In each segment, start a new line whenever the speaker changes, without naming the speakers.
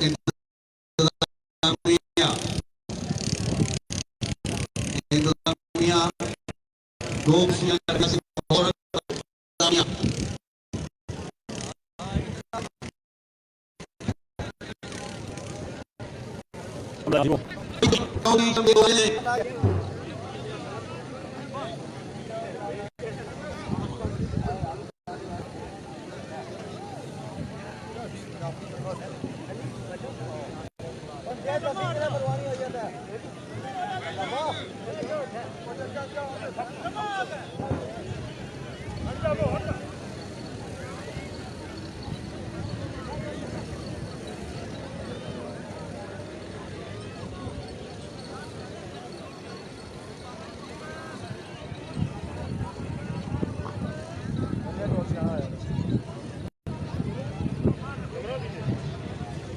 इंतजामिया इंतजामिया दो खुशियां करने से और इंतजामिया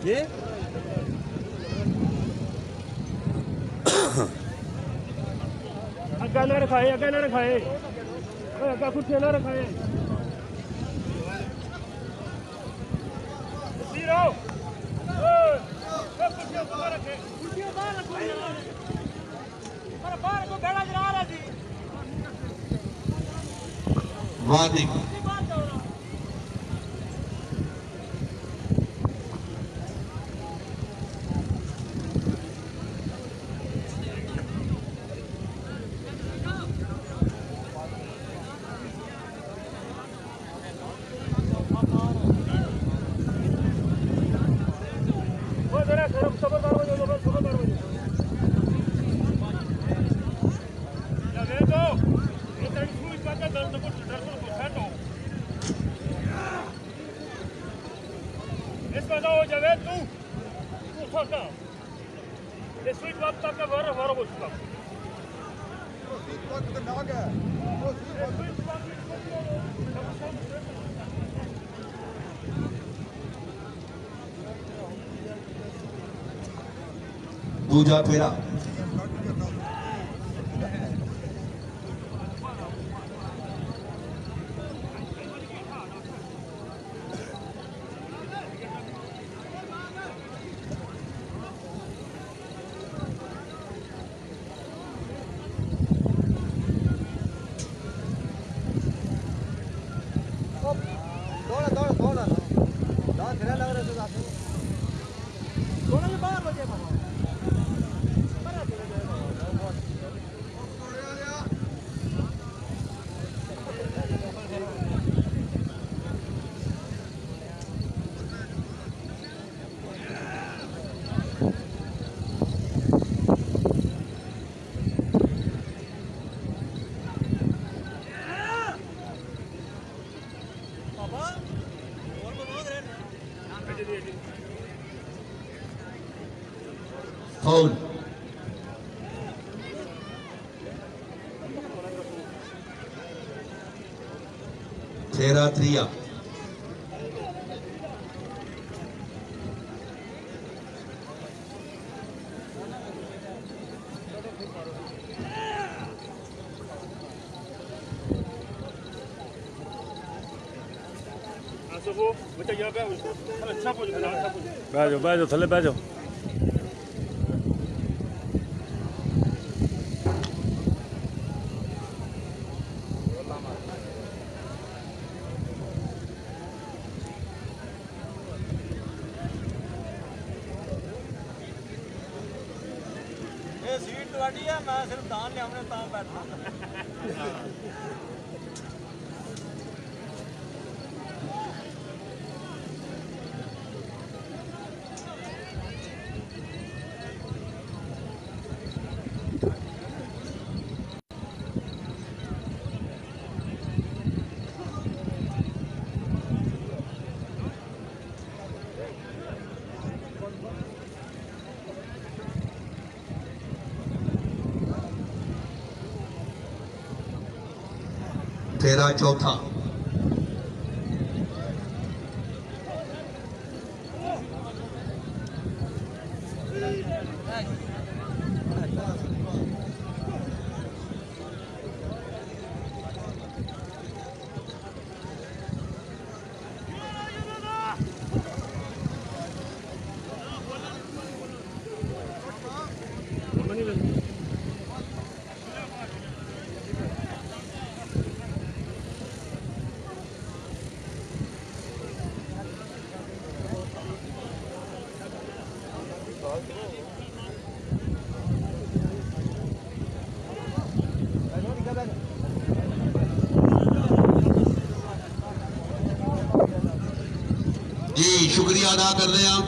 ये अग्गा ना रखाए, अग्गा ना रखाए, अग्गा कुछ ना रखाए।
वादी दूजा फेरा फाउल 13-3
बैठो थले बैठो।
सीट तुहाडी है, मैं सिर्फ दान लिया तां बैठा।
तेरा चौथा शुक्रिया अदा करते हैं।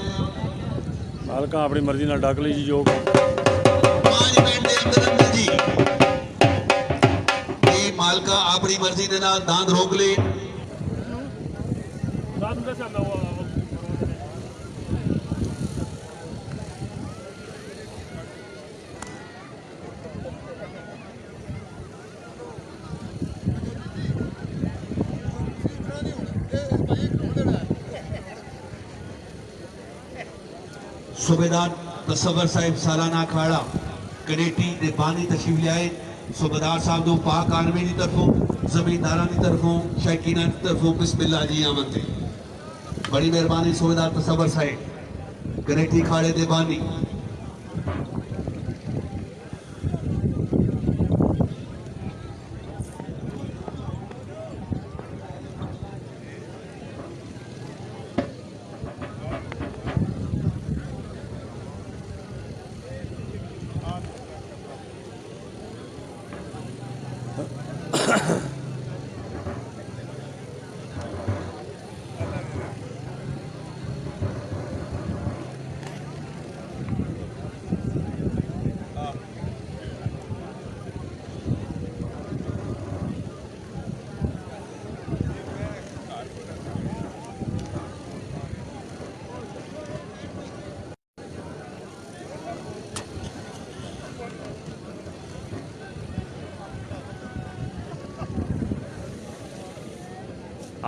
मालका अपनी मर्जी ਨਾਲ ਡੱਕ ਲਈ ਜੀ ਜੋ
5 मिनट के अंदर अंदर जी ये मालका अपनी मर्जी के नाल दांत रोक ले।
ਰਾਤ ਨੂੰ ਦੱਸਿਆ ਹੁੰਦਾ ਉਹ
सूबेदार तसव्वर साहिब सालाना अखाड़ा कनेटी दे बानी तशरीफ लियाए। सूबेदार साहब दो पाक आर्मी की तरफों जमींदारा की तरफों शौकीना की तरफों बिस्मिल्लाह जी आमद थे। बड़ी मेहरबानी सूबेदार तसव्वर साहिब कनेटी अखाड़े दे बानी।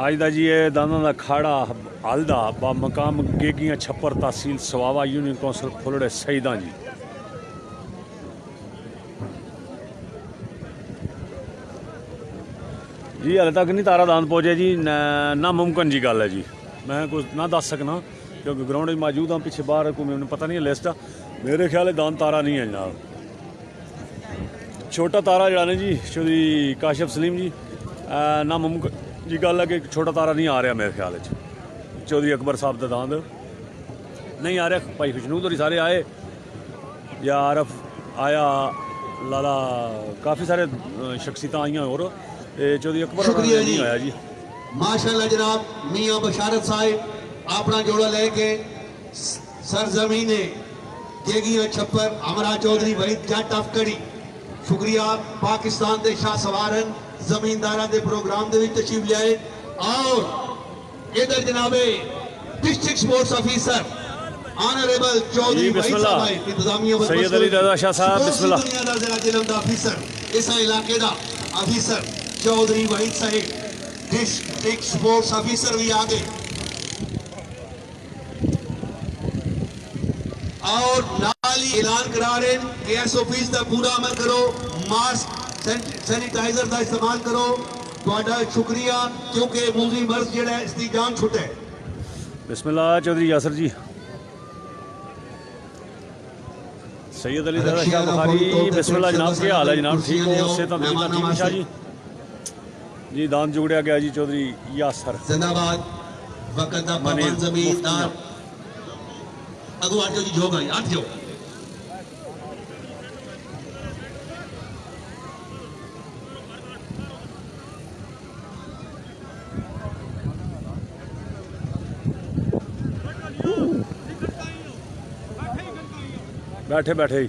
ਅੱਜ ਦਾ ਜੀ ਇਹ ਦਾਨਾਂ ਦਾ ਖਾੜਾ ਹਲਦਾ ਬਾ ਮਕਾਮ ਗੇਗੀਆਂ ਛੱਪਰ ਤਹਿਸੀਲ ਸਵਾਵਾ ਯੂਨੀਅਨ ਕੌਂਸਲ ਫੁੱਲੜੇ ਸਈਦਾਂ ਜੀ। जी हाले तक नहीं तारा दान पहुंचे जी, नामुमकिन जी गल है जी। मैं कुछ ना दस सकना क्योंकि ग्राउंड में मौजूद हाँ, पिछे बाहर को मैंने पता नहीं है लिस्ट। मेरे ख्याल है दान तारा नहीं है जनाब। छोटा तारा जरा ने जी चौधरी काशिफ सलीम जी, नामुमकिन जी गल है कि छोटा तारा नहीं आ रहा मेरे ख्याल। चौधरी अकबर साहब का दांद नहीं आ रहा। भाई खुशनूद और सारे आए या आरफ आया, लाला काफ़ी सारे शख्सियत आई और चौधरी अकबर
शुक्रिया
नहीं आया जी।
माशाल्लाह जनाब मियां बशारत साहिब अपना जोड़ा लेके सरजमीने गेगिया छप्पर अमरा चौधरी वहीद जट ऑफ कड़ी। शुक्रिया पाकिस्तान के शाह सवारन जमींदारा के प्रोग्राम के तशरीफ लियाए। और इधर जनाबे district sports officer honourable Chaudhry Waheed साहब इंतजामिया
सैयद अली रजा शाह साहब बिस्मिल्लाह
ऑफिसर इस इलाके का ऑफिसर चौधरी वहीद साहिब डिस्ट्रिक्ट स्पोर्ट्स ऑफिसर भी आ गए। और नाल ही ऐलान करा रहे हैं कि एसओपीज का पूरा अमल करो, मास्क सैनिटाइजर का इस्तेमाल करो। तुहाडा शुक्रिया क्योंकि मुल्ज़िम मर्ज जिहड़ा है इसकी जान छुटे।
बिस्मिल्लाह चौधरी यासर जी, सैयद अली रजा शाह बुखारी बिस्मिल्लाह जनाब। क्या हाल है जनाब? ठीक हो? सेहत ठीक शाह जी? जी दान जुगड़िया गया जी चौधरी यासर
जिंदाबाद। वक्त दा पाबंद जमींदार अगू आठ जो जी जो गई आठ जो
बैठे बैठे ही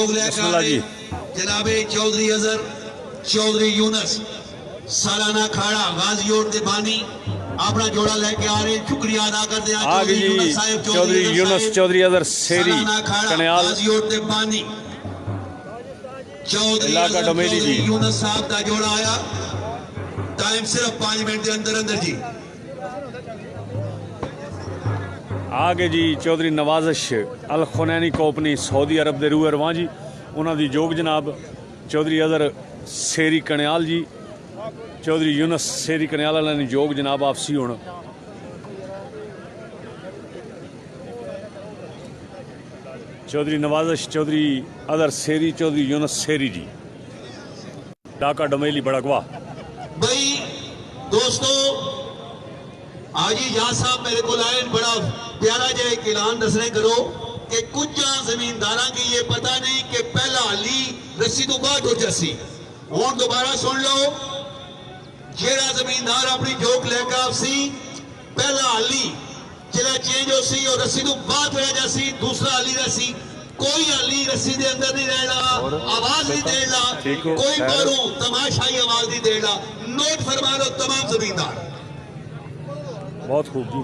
जोग लेकर
बिस्मिल्लाह जी।
जनाबे चौधरी अजहर चौधरी यूनस सालाना खाड़ा गाजी और दीवानी अपना जोड़ा लेके आ रहे, शुक्रिया अदा करते हैं
आगे जी चौधरी यूनस चौधरी अजहर सेरी कन्याल
गाजी और दीवानी चौधरी
इलाका डोमेली जी।
यूनस साहब का जोड़ा आया, टाइम सिर्फ 5 मिनट के अंदर अंदर जी।
आगे जी चौधरी नवाजिश अल खुनैनी कंपनी सऊदी अरब के रूह रवां जी, उन्हों की जोग जनाब चौधरी अजहर सेरी कन्याल जी, चौधरी यूनस सेरी कन्याल वाले ने जोग जनाब आपसी हुण चौधरी नवाजिश चौधरी अजहर सेरी चौधरी यूनस सेरी जी ढाका डमेली बड़गवा।
भाई दोस्तों आज ही जहाँ साहब मेरे को आए, बड़ा प्यारा जो एक ऐलान दसने करो कि कुछ जमींदारा की ये पता नहीं कि पहला अली रस्सी तो बाद हो जसी। हूं दोबारा सुन लो, जेड़ा जमींदार अपनी जोक लेकर आपसी पहला अली जेड़ा चेंज हो सी और रस्सी तो बाद हो जासी, दूसरा अली रस्सी कोई अली रस्सी दे अंदर नहीं रहना, आवाज नहीं देना, कोई मारू तमाशाई आवाज नहीं देना। नोट फरमा लो तमाम जमींदार।
बहुत खूब जी।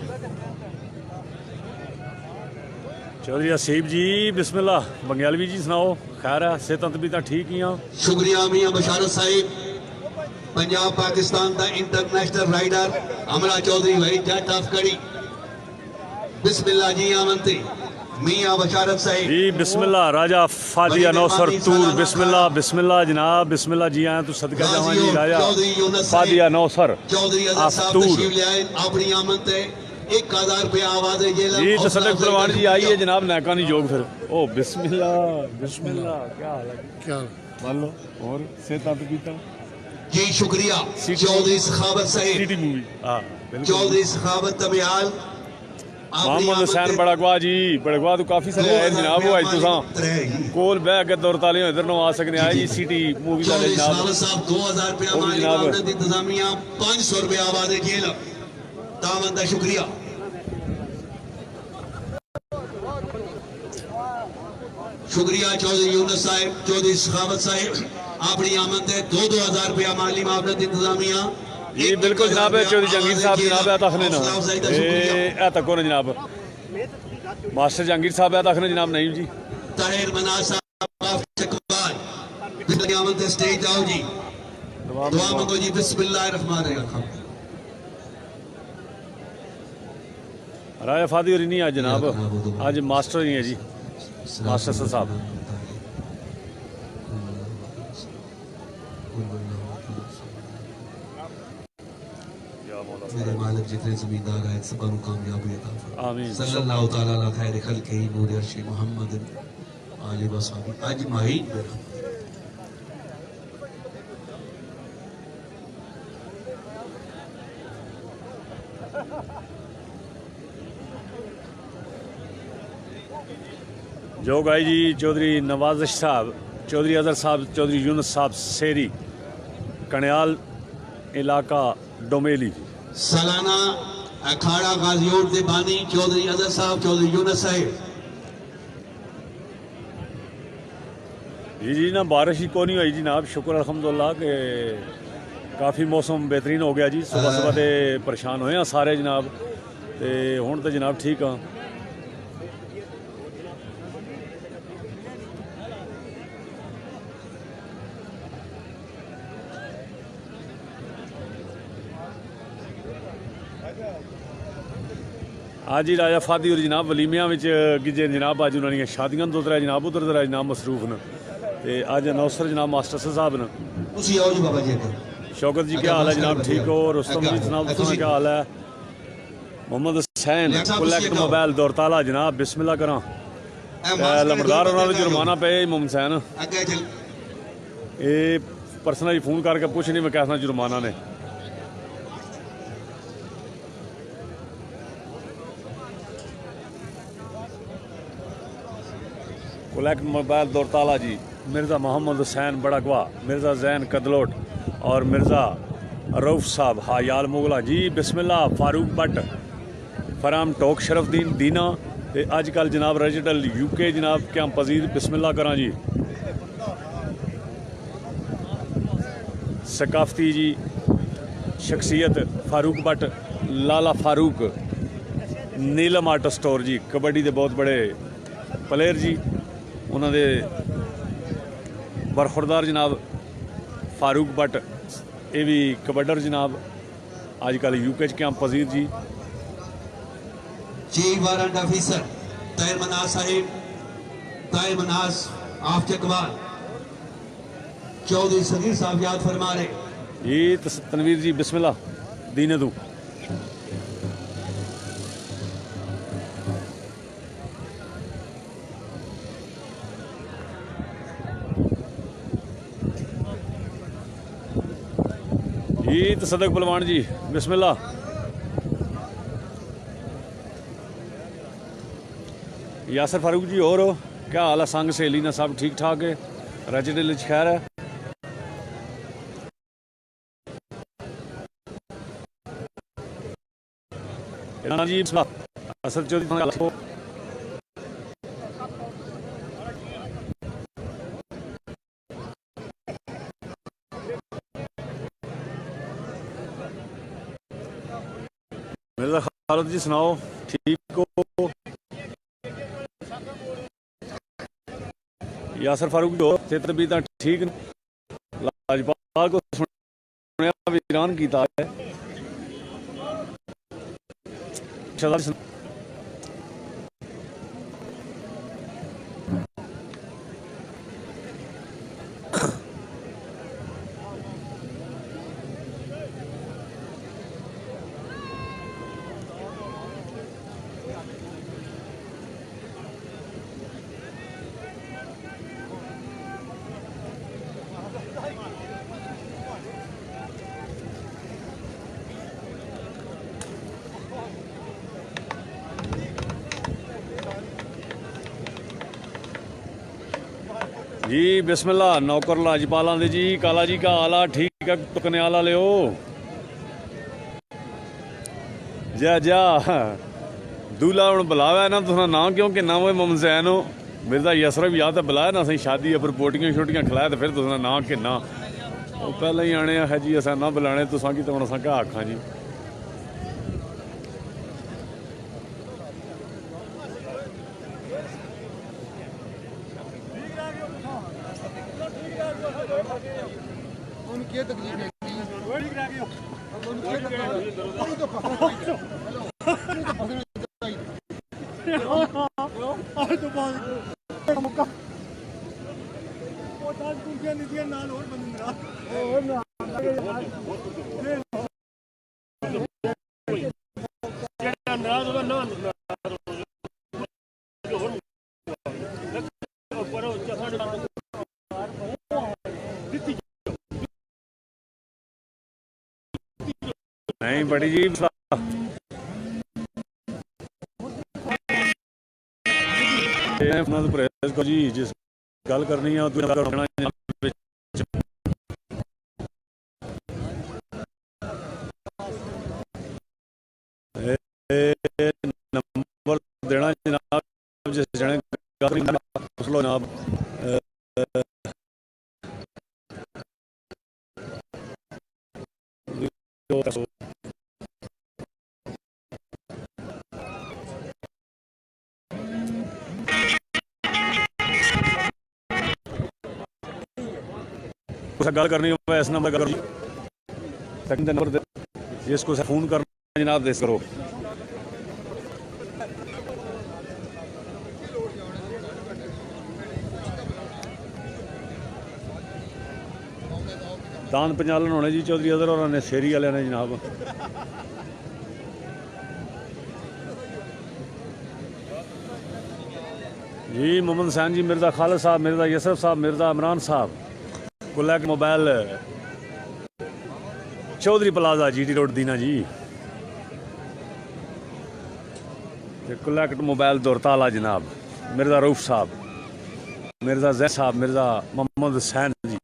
चौधरी असीब जी बिस्मिल्लाह। बंगालवी जी सुनाओ, खैर है, सेहत तबीयत ठीक ही हाँ?
शुक्रिया मियां बशारत साहिब, पंजाब पाकिस्तान का इंटरनेशनल राइडर अमरा चौधरी भाई जट ऑफ कड़ी। बिस्मिल्लाह जी आमंती मियां बशारत साहिब
जी बिस्मिल्लाह। राजा फादिया नौसर तूर बिस्मिल्लाह बिस्मिल्लाह जनाब बिस्मिल्लाह जी। आया तो सदका जावा जी राजा फादिया नौसर
चौधरी अजहर साहब तशरीफ ले आए, अपनी आमद है 1000 रुपया आवाज है
जी। तो सदक परवान जी आई है जनाब नाकानी जोग फिर। ओ बिस्मिल्लाह बिस्मिल्लाह। क्या हाल है? क्या मान लो और सेहत तबीयत
जी। शुक्रिया चौधरी सखावत साहिब
सिटी मूवी। हाँ
चौधरी सखावत तबियाल
मोहम्मद हुसैन बड़गवा जी। बड़गवा तो काफी सारे आए जनाब। वो अज तुसा कोल बह के दौर ताले इधर नो आ सकने आए जी। सिटी मूवी का जनाब
2000 रुपया माली मामले दी इंतजामिया 500 रुपया आवाज जेल तावन दा शुक्रिया। शुक्रिया चौधरी यूनस साहिब चौधरी सखावत साहिब अपनी आमद है 2000 रुपया माली मामले दी इंतजामिया
जी बिल्कुल जनाब। चौधरी जहांगीर साहब जनाब है तखने ना ए तको ना जनाब। मास्टर जहांगीर साहब है तखने जनाब नहीं जी।
ताहिर मनाज साहब चकवाल बिस्मिल्लाह आमद है स्टेज आओ जी। दुआ मांगो जी। बिस्मिल्लाहिर रहमानिर रहीम।
राजा फादी और नहीं आज जनाब, आज मास्टर ही है जी, मास्टर साहब।
मेरे मालिक जितने जमींदार आए सब को कामयाबी अता फरमा।
आमीन।
सल्लल्लाहु तआला अला खैर खल्क़िही नूर अर्शी मुहम्मद आले वसहबी अजमाइन।
जो गाई जी चौधरी नवाजिश साहब चौधरी अजहर साहब चौधरी यूनस साहब सेरी कन्याल इलाका डोमेली।
सालाना अखाड़ा गाजियोर दे बानी चौधरी अजहर साहब चौधरी यूनस साहिब।
जी ना बारिश ही को नहीं हुई जनाब, शुक्र अल्हम्दुलिल्लाह के काफ़ी मौसम बेहतरीन हो गया जी। सुबह सुबह तो परेशान होए हैं सारे जनाब, तो हुण तो जनाब ठीक हाँ। आज ही राजा फादी और जनाब वलीमिया गिजे जनाब अज उन्होंने शादियां तो उधर जनाब उधर जरा जनाब मसरूफ न। अज नौसर जनाब मास्टर साहब न। शौकत जी क्या हाल है जनाब? ठीक हो? रुस्तम जी जनाब क्या हाल है? मोहम्मद हुसैन कलेक्ट मोबाइल दौरताला जनाब बिस्मिल्लाह करा। लमरदार उन्होंने जुर्माना पे मोहम्मद हुसैन ये पर्सनली फोन करके पूछ नहीं मैं कैसा जुर्माना ने। कलेक्ट मोबाइल दौरताला जी मिर्ज़ा मोहम्मद हुसैन बड़गवा, मिर्ज़ा जैन कदलोट और मिर्ज़ा रऊफ साहब हायाल मुगला जी बिस्मिल्लाह। फारूक भट्ट फराम टोक शरफदीन दीना ते अजकल जनाब रेजिडल यूके जनाब क्या पजीर बिस्मिल्लाह करा जी। सकाफती जी शख्सियत फारूक भट्ट, लाला फारूक, नीलम आर्ट स्टोर जी, कबड्डी के बहुत बड़े प्लेयर जी, उन्होंने बरखुरदार जनाब फारूक भट्ट, ये भी कबड्डर जनाब, अजकल यूके कैंप पजीर जी।
Chief warrant officer Tahir Manas साहिब, ताहिर मनास आफ चकवाल, चौधरी सगीर साहब याद फरमा रहे।
ये तनवीर जी बिस्मिल्लाह दीने दू। ये तसदक पलवान जी बिस्मिल्लाह। यासर फारूक जी और क्या हाल है? संग सहेली ने सब ठीक ठाक है? रज दिल च खैर है? जी असद चौधरी मिर्जा खालिद जी सुनाओ, ठीक हो? यासर फारूक जो सेहत भी ठीक, लाजपाल को सुनया वीरान कीता है। जी बिस्मिल्लाह। नौकर लाजपाला दे जी, काला जी का आला ठीक है, टुकने आला लियो जा जा। दूल्हा हूँ बुलावा ना तुसा ना, क्योंकि ना वो मुमजैन हो मिर्जा यसर भी याद है बुलाया ना, सही शादी है फिर पोटियां छोटियां खिलाया तो फिर तुसा ना कि ना वो पहले ही आने है जी, असा ना बुलाने तुसा की, तो हम असा क्या आखा जी। नहीं बड़ी जी परहेज को जी, जिस गल करनी है नंबर देना जनाब, जिस जने पूछ लो जनाब। गल करनी हो इस नंबर करो, सेकंड नंबर दे जिसको फोन करना जनाब देस करो। दान पंजालन होने जी चौधरी अदर और ने शेरी वाले ने जनाब। जी मोहम्मद हुसैन जी, मिर्जा खालिद साहब, मिर्जा यसफ साहब, मिर्जा इमरान साहब, कुलैक mobile Chaudhry plaza GT road Dina जी, कुलैक मोबाइल दौरताला जनाब, मिर्जा रऊफ साहब, मिर्जा जैद साहब, मिर्जा मोहम्मद हुसैन जी।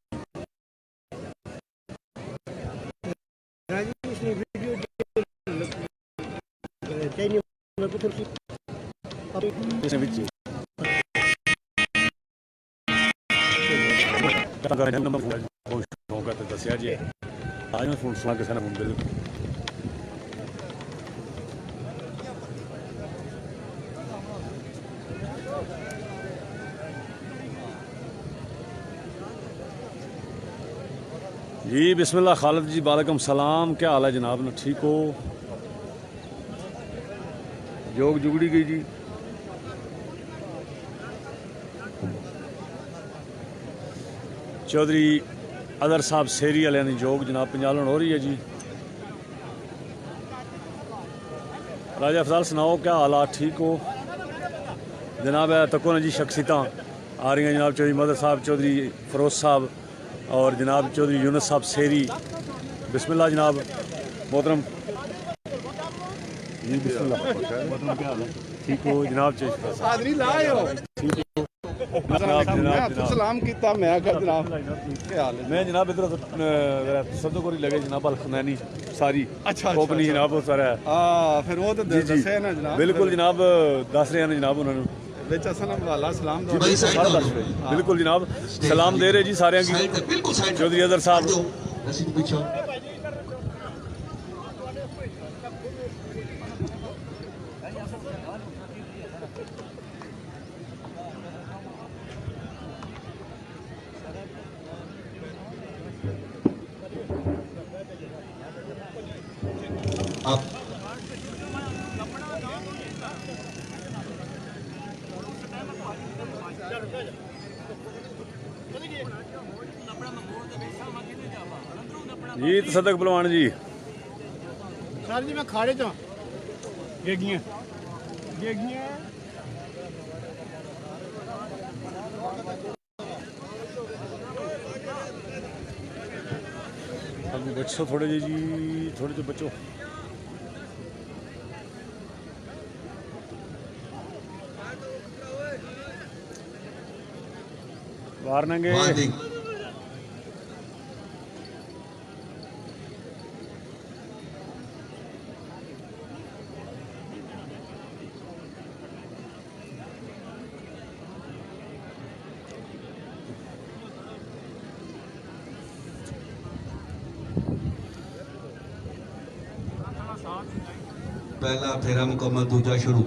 मौका तो दसिया जी आज मैं फोन सुना किसी ने फोन बिल्कुल जी बिस्मिल्लाह खालिद जी वालेकुम सलाम क्या हाल है जनाब ना ठीक हो जोग जुगड़ी गई जी चौधरी अदर साहब सेरी वाले की जोग जनाब पंजालन हो रही है जी राजा अफजाल सुनाओ क्या हालात ठीक हो जनाब तको ना जी शख्सियत आ रही हैं जनाब चौधरी मदर साहब चौधरी फरोज साहब और जनाब चौधरी यूनुस साहब सेरी बिस्मिल्लाह जनाब मोहतरम जी बिस्मिल्लाह मोहतरम क्या हाल है ठीक हो जनाब
सलाम किया मैं जनाब
मैं जनाब इधर सदो को लगे जनाब अलखनैनी सारी ओपनी जनाब वो सारा
फिर वो तो दसे ना जनाब
बिल्कुल जनाब दस रहे हैं जनाब उन्होंने
सलाम
बिल्कुल जनाब सलाम दे रहे जी सारे चौधरी अदर साहब जी तसदक पहलवान जी
सर जी मैं खाड़े चो गेगियां
अभी बच्चों थोड़े जी थोड़े जो बच्चों वारनेंगे
पहला फेरा मुकम्मल दूजा शुरू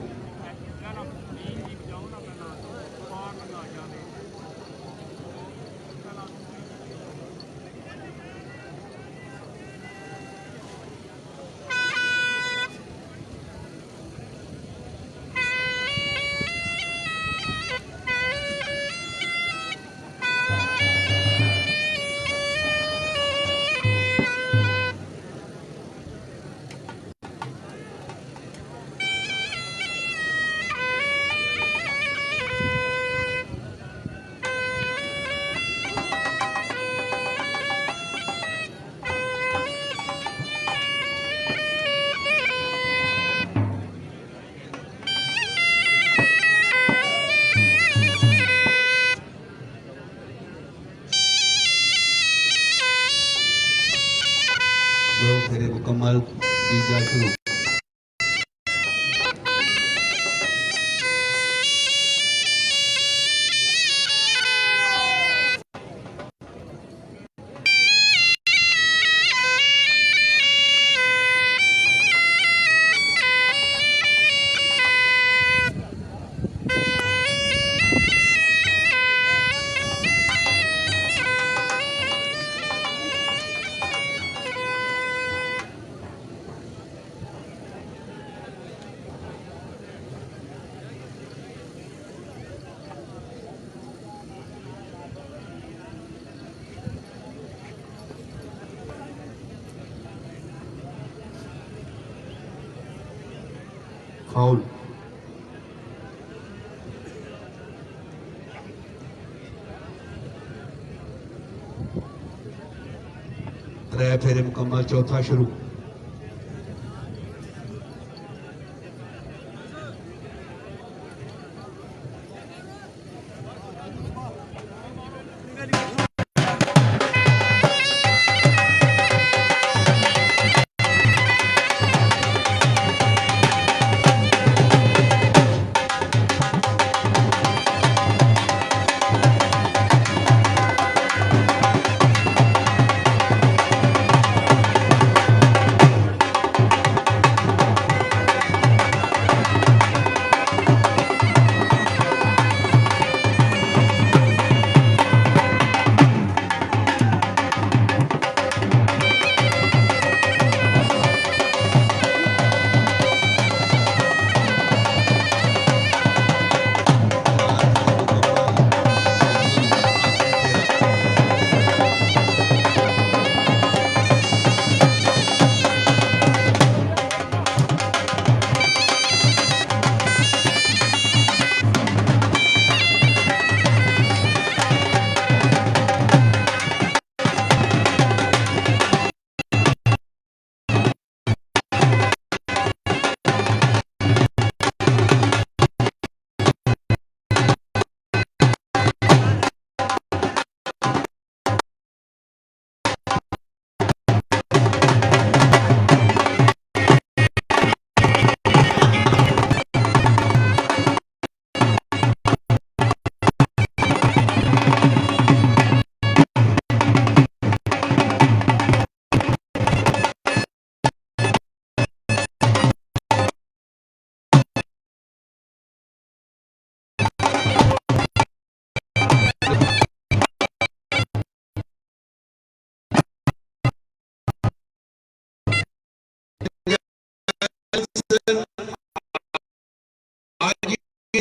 फेरे मुकम्मल तीजा शुरू फाउल त्रै फेरे मुकम्मल चौथा शुरू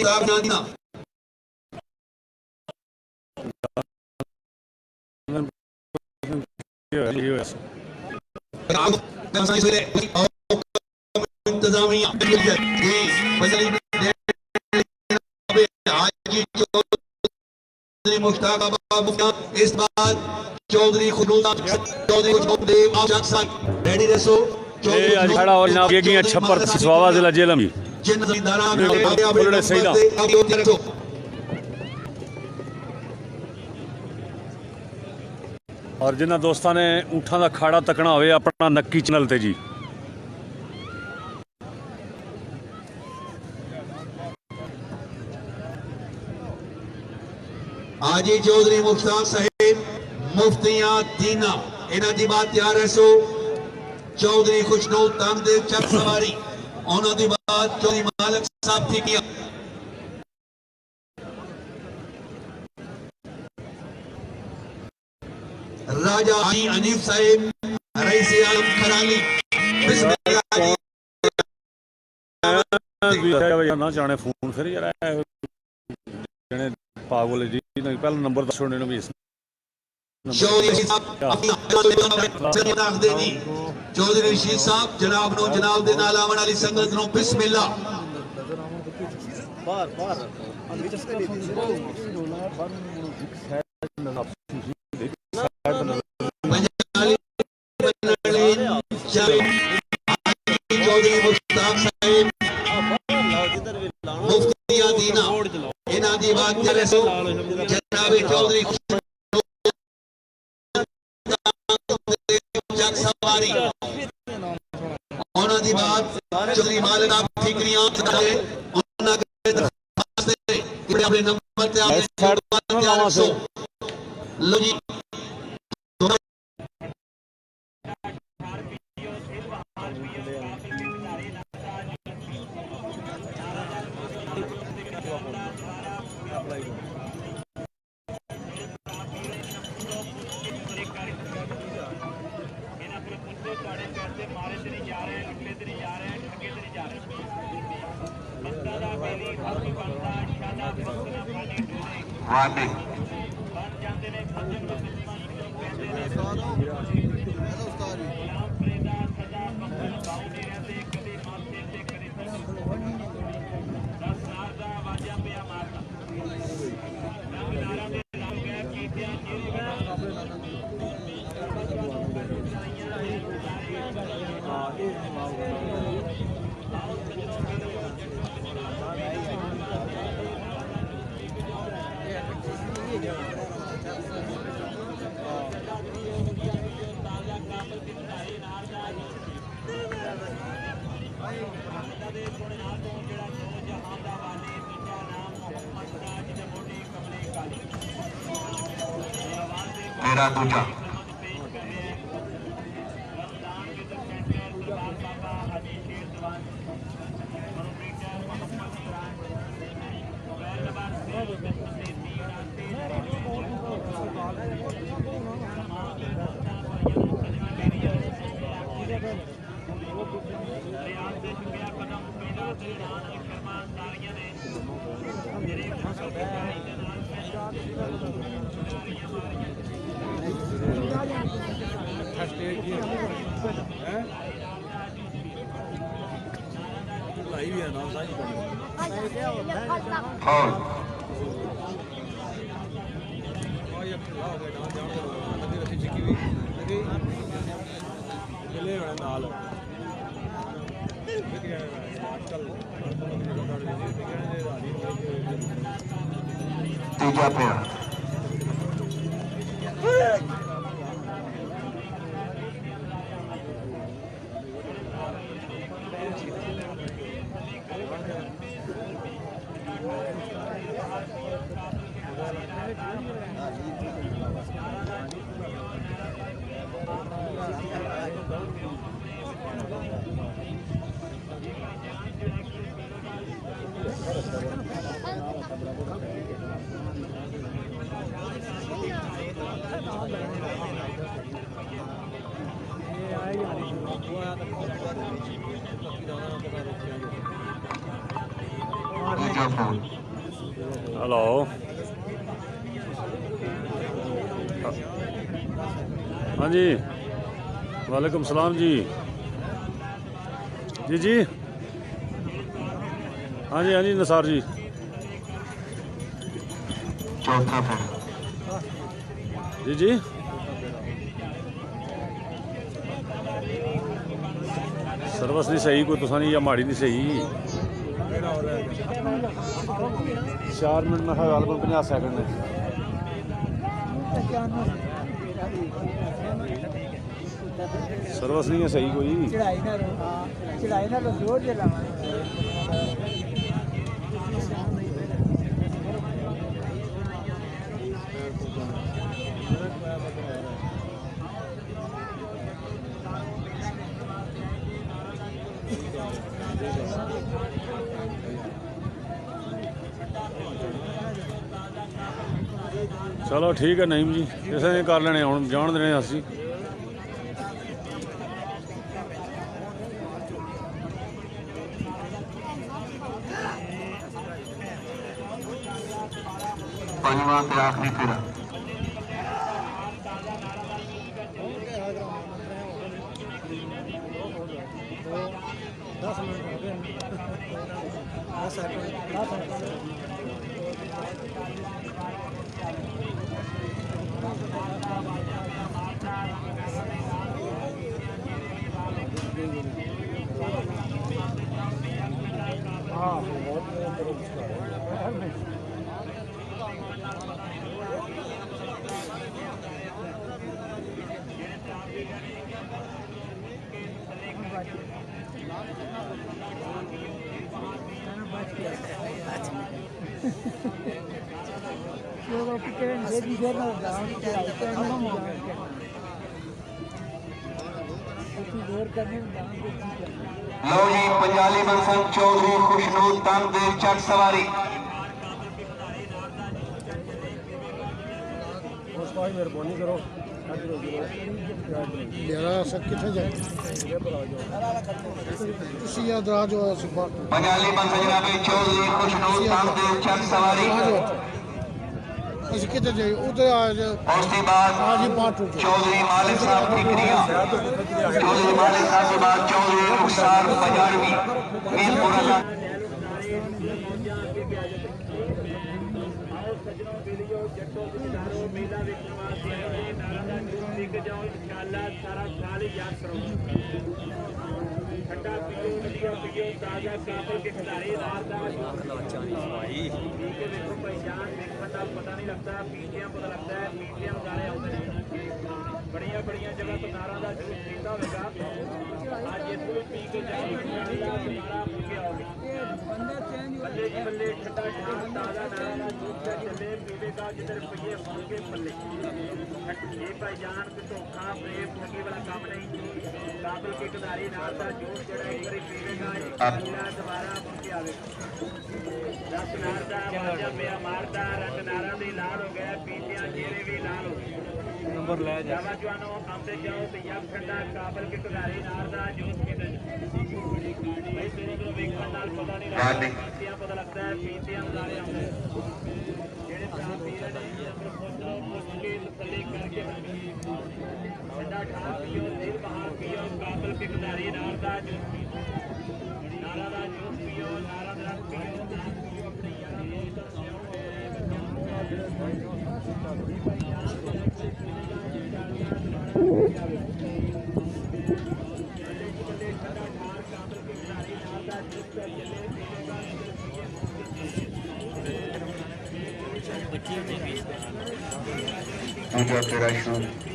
मुश्ताक नादीना इंतजामिया मुश्ताक इस बार चौधरी रेडी रसो
ਇਹ ਅੱਜ ਖੜਾ ਹੋ ਜਨਾਬ ਗੇਗੀਆਂ ਛੱਪਰ ਸਿਸਵਾਵਾ ਜ਼ਿਲ੍ਹਾ ਜੇਲਮ ਜੀ
जिन जमींदारा
फुलड़े सहीदा। ਔਰ ਜਿਨ੍ਹਾਂ ਦੋਸਤਾਂ ਨੇ ਊਠਾਂ ਦਾ ਖਾੜਾ ਤੱਕਣਾ ਹੋਵੇ ਆਪਣਾ ਨੱਕੀ ਚੈਨਲ ਤੇ ਜੀ
आजी चौधरी मुश्ताक साहिब मुफ्तियां दीना इन्हां दी बात तैयार है सो चौधरी खुशनूर तामदेव चक सवारी उन्हां दी बात चौधरी मालिक साहब थी किया राजा आई अनीफ साहिब रईस आलम खराली बिस्मिल्लाह
ਨਾ ਜਾਣੇ ਫੋਨ ਫਿਰ ਯਾਰ ਜਣੇ ਪਾਗਲ ਜੀ ਨਹੀਂ ਪਹਿਲਾ ਨੰਬਰ ਦੱਸੋ ਨੇ ਵੀ
चौधरी रशीद साहब अपनी दे दी चौधरी रशीद साहब जनाब नो जनाब दे नाल आवन वाली संगत नो बिस्मिल्लाह
ਬਾਹਰ ਬਾਹਰ
चौधरी मुश्ताक साहिब मुफ्तियां दीना इन्हां दी बात करे सो जनाब चौधरी जग सवारी उन्हां दी बात चौधरी मालिक आप फिक्रियां उन्हां के दरखास्त दे अपने नंबर ते आप लो जी मेरा दूजा तीजा पेड़ तीजा फोन
हेलो हाँ जी वालेकुम सलाम जी जी जी हाँ जी निसार जी
चौथा फिर
जी जी सर्विस नहीं सही कोई तुसा नहीं या माड़ी नहीं सही 4 मिनट में है 50 सेकंड ने सर्विस नहीं है सही कोई
चढ़ाई ना तो जोर दे लगा
चलो ठीक है नईम जी किसी ने कर लेने हम जान देने असी
पंजवां ते आखिरी फेरा लो जी पंजाली बंसल चौधरी खुशनूर तनदेव चट सवारी
मेहरबानी करो मेरा सब कितने जाए दराज
पंजाली बंसल जनाब चौधरी खुशनूर तनदेव चट सवारी
ਅਸੀਂ ਕਿੱਥੇ ਜਾਈਏ ਉਧਰ ਆ ਜਾ
ਉਸ ਤੋਂ ਬਾਅਦ
आज ही पाँच टूट
चौधरी मालिक साहब ठिकरिया चौधरी मालिक साहब के बाद चौधरी रुखसार बजारवी मीरपुरा का
ठंडा पियो नदिया पियो ताजा काबल के खिलाड़ी पता नहीं लगता पीटियां पता लगता है पीटियां गाने आते हैं बड़िया बड़िया जगह तो नारा का जूस पीता होगा आज इसको पी के बल्ले जी बल्ले ठंडा ताजा नारा का जूस चले पीवेगा जिधर रुपये होंगे बल्ले ये भाईजान को धोखा प्रेम ठगी वाला काम नहीं काबल के खिलाड़ी नार का जूस जरा एक बार पीवेगा दोबारा मुझे आवेगा दस नार का जब मारता रंग नारा भी लाल हो गया पीटियां चेहरे भी लाल हो गए नंबर ले जावा जवानों आते जाओ तो यह ठंडा काबल के खिलाड़ी नार का जूस के भाई तेरे को वेखण नाल पता नहीं लगता पीटियां पता लगता है पीटियां गाने आते हैं जेड़े साहब पीर ने अंदर फोटो मुश्किल तले करके ठंडा ठा पियो दिल बहार पियो काबल के खिलाड़ी नार का जूस नारा का जूस पियो नारा का पियो अपने यार
पूजा तेरा शुरू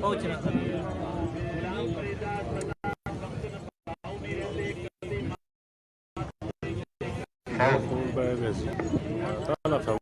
पहुंचना
गए सी पहला फाउल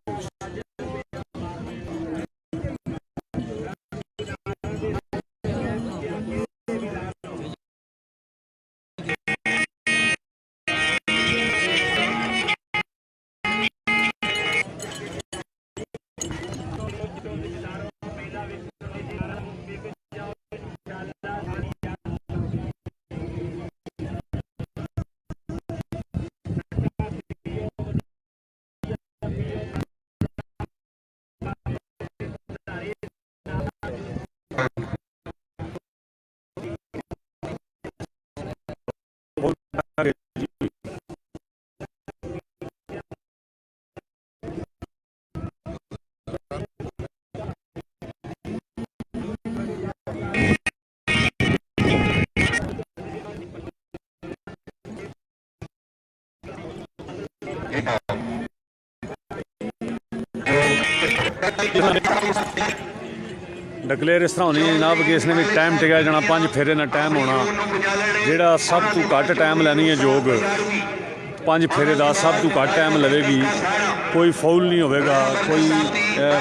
डिक्लेयर इस तरह होनी है जनाब कि इसने भी टाइम टिकाया जाना 5 फेरे ना टाइम होना जेड़ा सब तो घट टाइम लैनी है जोग 5 फेरे का सब तो घट टाइम लवेगी कोई फाउल नहीं होगा कोई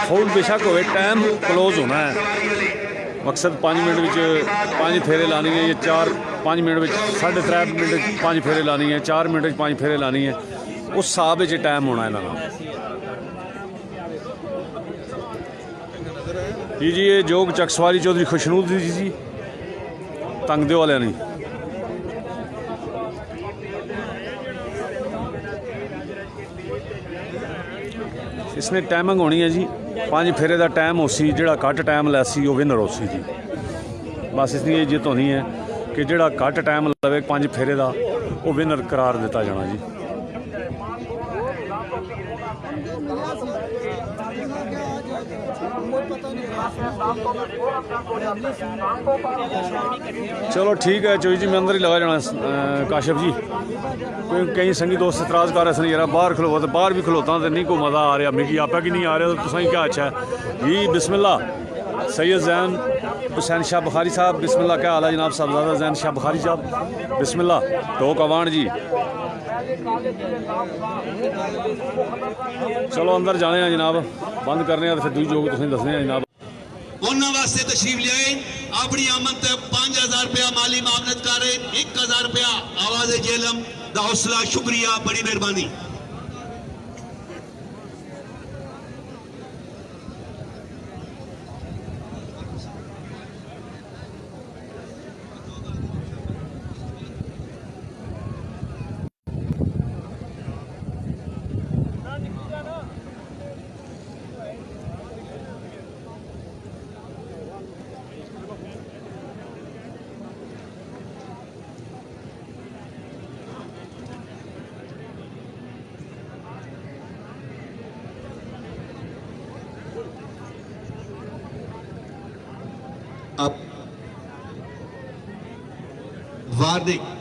फाउल बेशक हो टाइम क्लोज होना है मकसद 5 मिनट में 5 फेरे लानी है या 5 मिनट में 3.5 मिनट 5 फेरे लानी है 4 मिनट 5 फेरे लानी है उस हिसाब से टाइम होना है इन्होंने जी ये जोग चकसवारी चौधरी खुशनूद जी तंगदे वाले नहीं इसमें टाइमिंग होनी है जी 5 फेरे का टाइम हो सी जो घट टाइम लैसी वो विनर हो सी जी बस इसलिए जित होनी है कि जोड़ा घट टाइम लवे 5 फेरे का वो विनर करार दिता जाना जी चलो ठीक है चोई जी मैं अंदर ही लगा जाना काशिफ जी कोई कई संगी दोस्त इतराज़ कर रहे थे यार बाहर खलोवा तो बाहर भी खलोता तो नहीं कोई मज़ा आ रहा मिगी आपा कि नहीं आ रहा तो तुसां क्या अच्छा है जी बिस्मिल्लाह सैयद जैन हुसैन शाह बुखारी साहब बिस्मिल्लाह क्या हाल है जनाब साहबजादा जैन शाह बुखारी साहब बिस्मिल्लाह तो कवान जी चलो अंदर जाने हैं जनाब बंद करने हैं फिर दूई जोग तुसें दसने हैं जनाब
उन्होंने वास्ते तशरीफ लियाए अपनी आमद 5000 रुपया माली मामलत कर 1000 रुपया आवाज़ जेलम दा हौसला शुक्रिया बड़ी मेहरबानी अब वार्निंग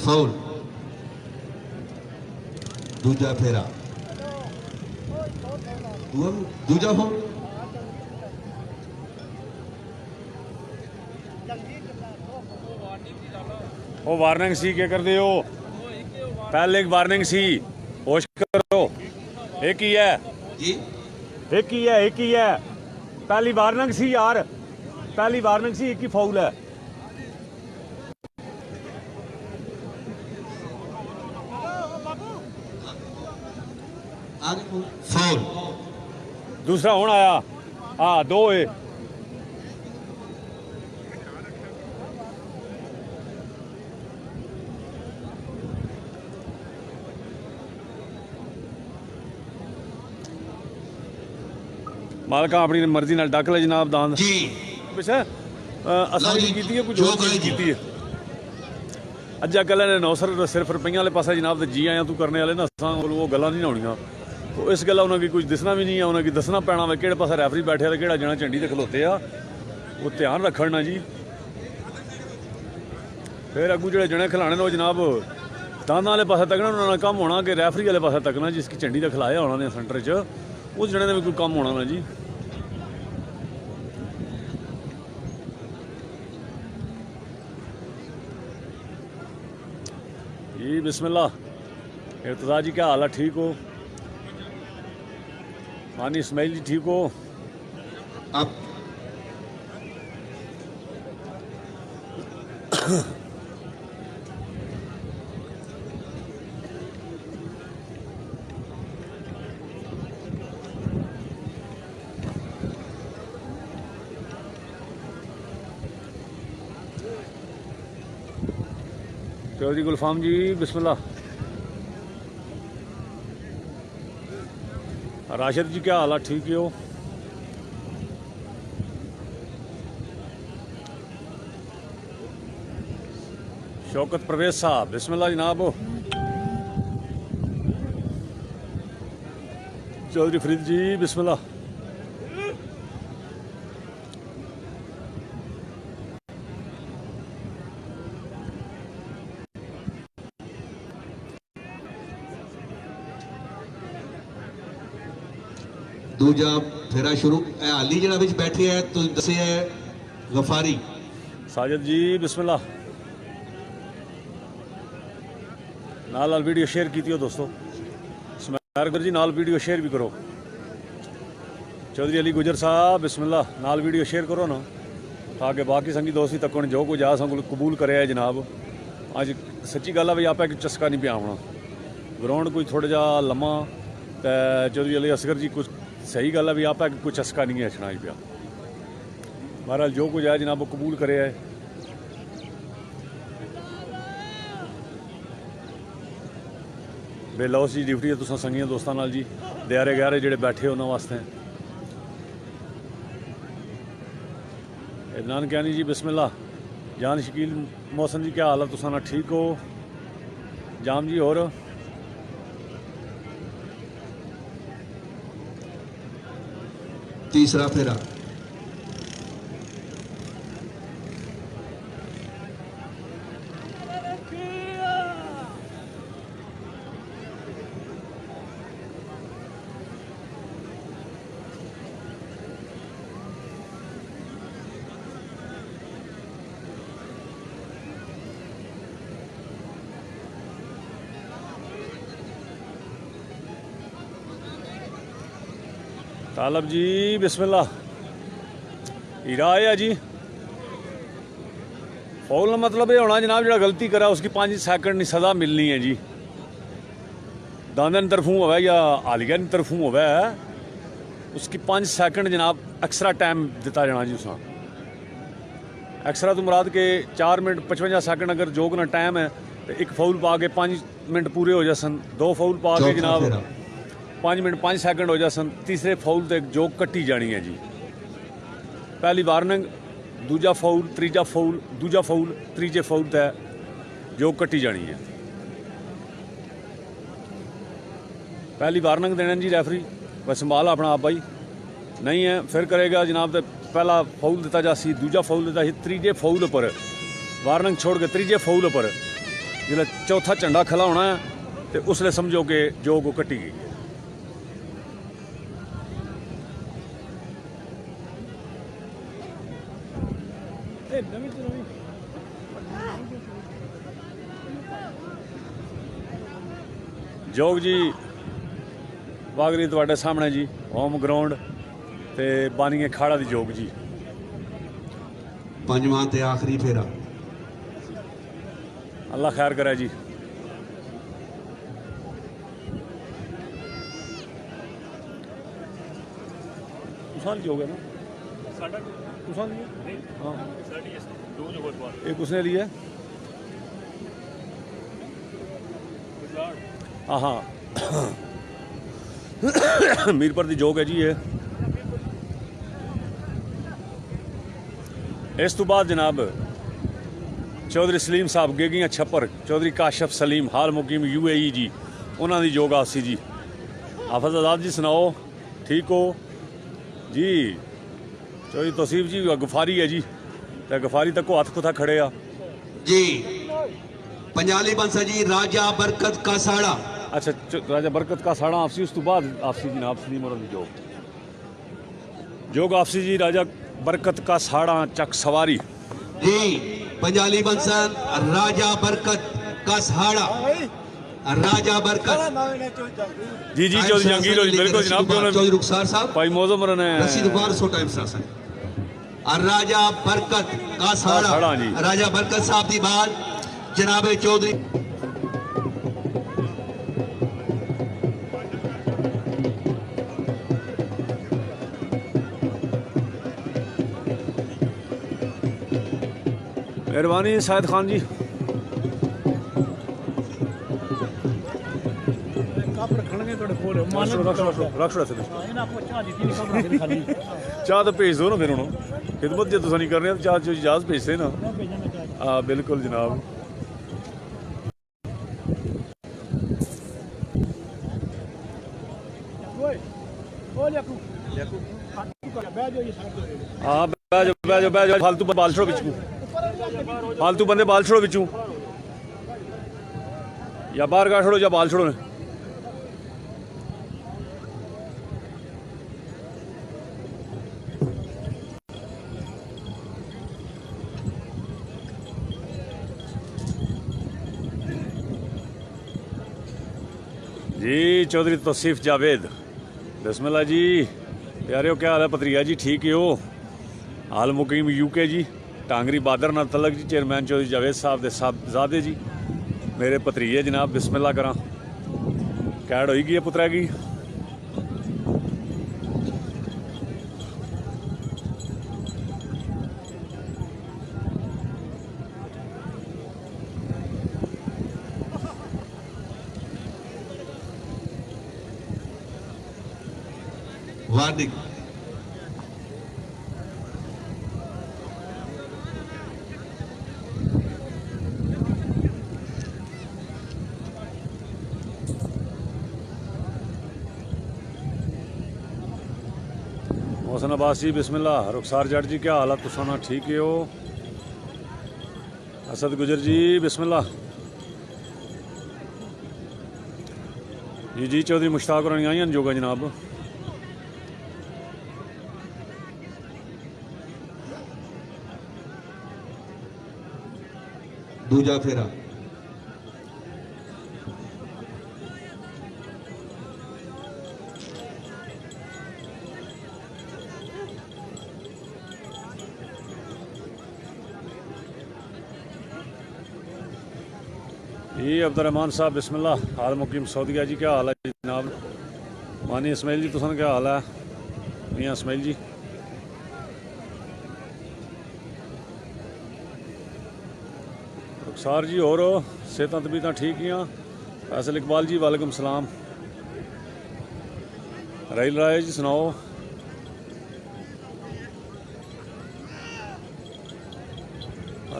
फाउल दूजा फेरा दूजा फाउल
वो वार्निंग सी क्या कर दे हो पहले एक वार्निंग सी होश करो एक ही है
जी
एक ही है पहली वार्निंग सी यार पहली वार्निंग सी एक ही फाउल है
फाउल
दूसरा हुण आया हाँ 2 है मालका अपनी मर्जी नाल डक ले जनाब दांद
जी
पिछे असां
लो जी,
की कीती है कुछ
जो
होर
कहे
चीज़
जी।
कीती है अज्जा कल ने नौसर सिर्फ रुपये वाले पासे जनाब ते जी आया तू करने वाले ना असां कोल वो गल्लां नहीं होणियां तो इस गल्ला उन्हें कुछ दसना भी नहीं है उन्हें दसना पैना वा किहड़े पासे रैफरी बैठे ते किहड़ा जना झंडी ते खलोते आ वो ध्यान रखण ना जी फिर अगू जो जने खिलाने वो जनाब दाना वाले पासे तकना उन्होंने कम होना कि रैफरी वाले पासे तकना जिसकी झंडी का खिलाया होना ने सेंटर च उस जने का भी कोई कम होना ना जी जी बिस्मिल्लाह इर्तज़ा जी क्या हाल है ठीक हो मानी इस्माइल जी ठीक हो
अब
चौधरी गुलफाम जी बिस्मिल्लाह राशिद जी क्या हाल है ठीक हो शौकत परवेज साहब बिस्मिल्लाह जनाब चौधरी फरीद जी बिस्मिल्लाह
दूजा फेरा शुरू हाली जरा विच बैठे है तो दसे है गफारी
साजिद जी बिस्मिल्लाह नाल वीडियो शेयर कीती दोस्तों स्मैरगर जी नाल वीडियो शेयर भी करो चौधरी अली गुजर साहब बिस्मिल्लाह नाल वीडियो शेयर करो ना ताकि बाकी संगी दोस्ती तक जो कुछ आ संग कबूल करे है जनाब अज सच्ची गल है भाई आप एक चस्का नहीं पिया होना ग्राउंड कोई थोड़ा जा लम्मा तो चौधरी अली असगर जी कुछ सही गल है भी आप कोई चस्का नहीं है छना ही पिया बहरहाल जो कुछ है जनाब वो कबूल करे है बेलौस जी ड्यूटी है तुसा संगियां दोस्तों नाल जी दयारे गहरे जेडे बैठे उन्होंने वास्ते इदनान कैनी जी बिस्मिल्लाह जान शकील मौसम जी क्या हाल है तुसा ना ठीक हो जाम जी और
तीसरा फेरा
तालब जी बिस्मिल्लाह हीरा आया जी फौल का मतलब ये होना जनाब जो गलती करा उसकी 5 सेकंड की सज़ा मिलनी है जी दांदन तरफों होवे या आलिया तरफों होवे उसकी 5 सेकंड जनाब एक्स्ट्रा टाइम दिता जाना जी उसका एक्स्ट्रा तो मुराद के 4 मिनट 55 सेकंड अगर जोग ना टाइम है तो एक फाउल पा के 5 मिनट पूरे हो जासन 2 फाउल पा के जनाब 5 मिनट 5 सेकंड हो जासन तीसरे फाउल तक जोग कट्टी जानी है जी पहली वार्निंग दूजा फाउल तीजा फाउल दूजा फाउल तीजे फाउल तक जोग कट्टी जानी है पहली वार्निंग देना जी रेफरी बस संभाल अपना आप भाई नहीं है फिर करेगा जनाब तो पहला फाउल दिता जासी दूजा फाउल दिता तीजे फाउल पर वार्निंग छोड़ के तीजे फाउल पर जो चौथा झंडा खला होना है तो उसले समझो कि जोग कट्टी गई जोग जी वागरी तुहाडे सामने जी होम ग्राउंड ते बानिए खाड़ा दी जोग जी
पंजवां ते आखिरी फेरा
अल्लाह खैर करे जी तुसां दी हो गया ना
ਸਾਡਾ
तुसां दी
ਨਹੀਂ
हाँ
ਸਾਡੀ ਇਸ ਦੋ ਜੋ ਹੋਰ ਬਾਤ
एक उसने लिया हाँ हाँ मीरपुर की जोग है जी ये। इस तो बाद जनाब चौधरी सलीम साहब गेगियां छप्पर चौधरी काशफ सलीम हाल मुकीम UAE जी उन्होंने जोग आसी जी। हाफिज आजाद जी सुनाओ ठीक हो जी। चौधरी तौसीफ जी गफारी है जी तो गफारी तक को हथ कुथा खड़े आ
जी। पंजाली बंसा जी राजा बरकत का साड़ा।
अच्छा राजा बरकत का साड़ा आपसी उस तो बाद आपसी जनाब सलीम और जोग जोग आपसी जी राजा बरकत का साड़ा चक सवारी
जी। पंजाली बंसन राजा बरकत का साड़ा राजा बरकत
जी जी चौधरी जहांगीर होरी बिल्कुल जनाब
चौधरी रुखसार साहब
भाई मौजम ने
रसीद बार सो टाइम सासन राजा बरकत का साड़ा
साड़ा जी।
राजा बरकत साहब की बात जनाब चौधरी
मेहरबानी शायद खान जी। चाह तो भेज दो ना फिर हूँ खिदमत जो तुम नहीं कर रहे चाह जो इजाज़त भेजते ना। हाँ बिल्कुल जनाब हाँ बह जाओ फालतू बाल छोड़ो बिचू फालतू बंदे बाल छोड़ो बिचू या बाहर का छोड़ो या बाल छोड़ो। जी चौधरी तौसीफ जावेद बिस्मिल्लाह जी प्यारे हो क्या हाल है पत्रिया जी ठीक ही हो हाल मुकीम UK जी टांगरी बादर नाल तलक जी चेयरमैन चौधरी जावेद साहब दे साहबजादे जी मेरे भतरीए जनाब बिस्मिल्लाह करा कैड होई गई है पुत्रा की।
वार्निंग
मोहसन अब्बास जी बिस्मिल्लाह। रुखसार जट जी क्या हाल है तुसाना ठीक है हो। असद गुजर जी बिस्मिल्लाह जी जी। चौधरी मुश्ताक रानी आई जोगा जनाब
दूजा फेरा
जी। अब्दुर्रहमान साहब बिस्मिल्लाह हाल मुकीम सऊदिया जी क्या हाल है जनाब। मानी इसमाइल जी तुसन क्या हाल है मियाँ इसमाइल जी। रुखसार जी और सेहत तबीयत ठीक ही फैसल इकबाल जी वालेकुम सलाम। राहिल राय जी सुनाओ।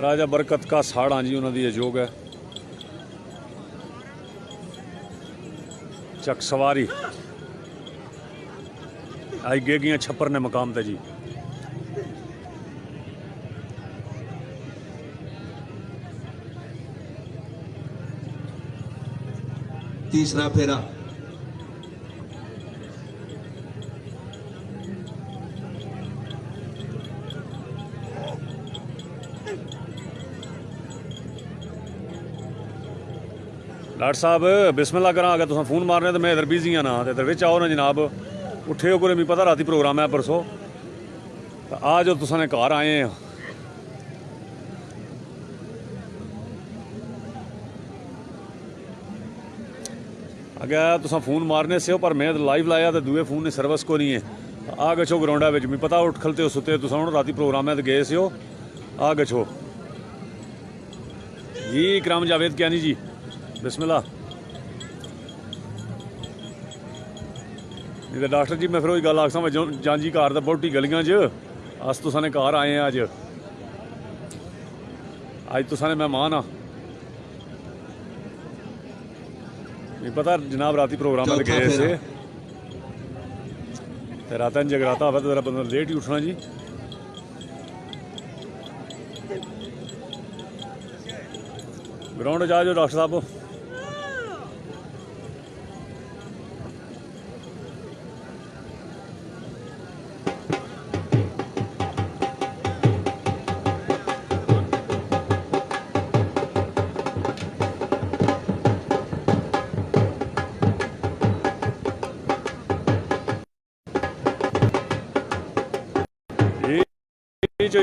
राजा बरकत का साड़ा जी उन्होंने योग है चक सवारी आई गेगियां छप्पर ने मकाम ते जी।
तीसरा फेरा
डॉक्टर साहब बिस्मिल्लाह करा अगर तुम फोन मारने तो मैं इधर बिजी हाँ ना तो इधर बिच आओ ना जनाब उठे हो मिगी पता राती प्रोग्राम है परसों तो आ जाओ तुसाने घर आए हैं। अगर तुसा फोन मारने से हो पर मैं लाइव लाया तो दूए फोन ने सर्विस को नहीं है आ गच्छो ग्राउंडा बिच मिगी पता उठ खलते हो सुते तुस हूँ राती प्रोग्राम ते गए से हो आ गच्छो जी इकराम जावेद क्यानी जी बिस्मिल्लाह नहीं तो डॉक्टर जी मैं फिर वही गल आखसा मैं जांजी घर तो बहुटी गलियां च अस तुसाने घर आए हैं अज तुसाने मेहमान आ नहीं पता जनाब राती प्रोग्राम ते गए से रात जगराता हो तो जरा बंदा लेट ही उठना जी ग्राउंड जा जो डॉक्टर साहब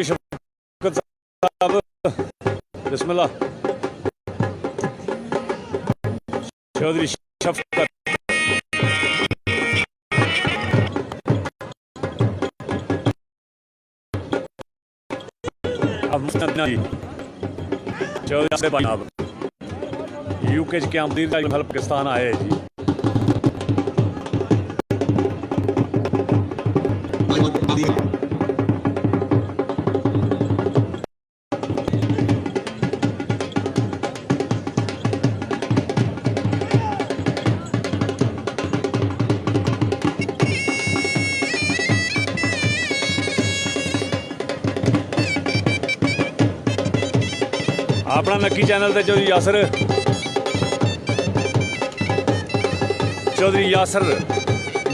शफकत साहब बिस्मिल्लाह चौधरी शफकत चौधरी पंजाब यूके के आमदीर पाकिस्तान आए जी अपना नक्की चैनल ते चौधरी यासर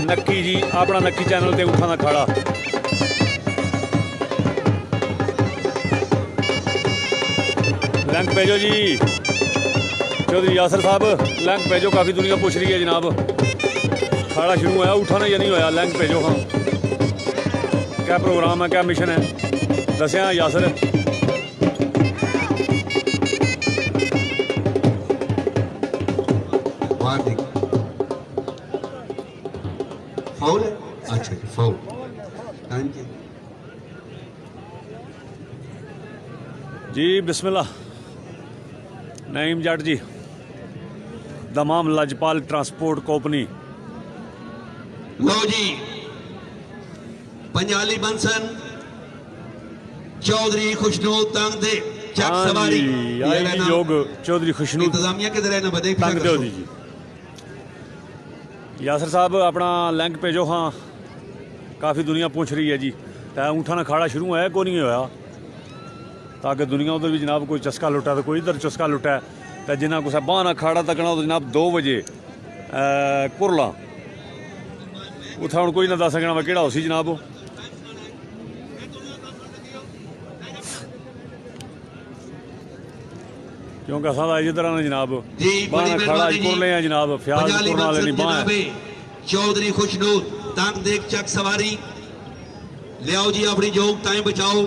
नक्की जी अपना नक्की चैनल ते उठा दा खाड़ा लिंक भेजो जी चौधरी यासर साहब लिंक भेजो काफ़ी दुनिया पूछ रही है जनाब खाड़ा शुरू होया उठाना या नहीं होया लिंक भेजो हाँ क्या प्रोग्राम है क्या मिशन है दसिया यासर
फाउल है अच्छा फाउल थैंक यू
जी बिस्मिल्लाह Naeem Jatt ji Dammam Lajpal transport company
लो जी पंजाली बंसन चौधरी खुशनूर तंग दे चक सवारी
योग चौधरी खुशनूर
इंतजामिया किधर है ना बदे
तंग दे जी यासर साहब अपना लिंक भेजो हाँ काफ़ी दुनिया पूछ रही है जी तो ऊँठा खाड़ा शुरू होया को नहीं होया ताकि दुनिया उधर भी जनाब कोई चस्का लुटा तो कोई इधर चस्का लुटा तो जिन्हें कुछ बहाना खाड़ा तकना तो जनाब 2 बजे कुरला उत्थै हूँ कोई ना दस सकना मैं केड़ा उसी जनाब क्योंकि असा इधर आना जनाब बहाना खाड़ा कुरले हैं जनाब फ्याज कुरने वाले नहीं बाह
चौधरी खुशनूर तंग देख चक सवारी लियाओ जी अपनी जोग टाइम बचाओ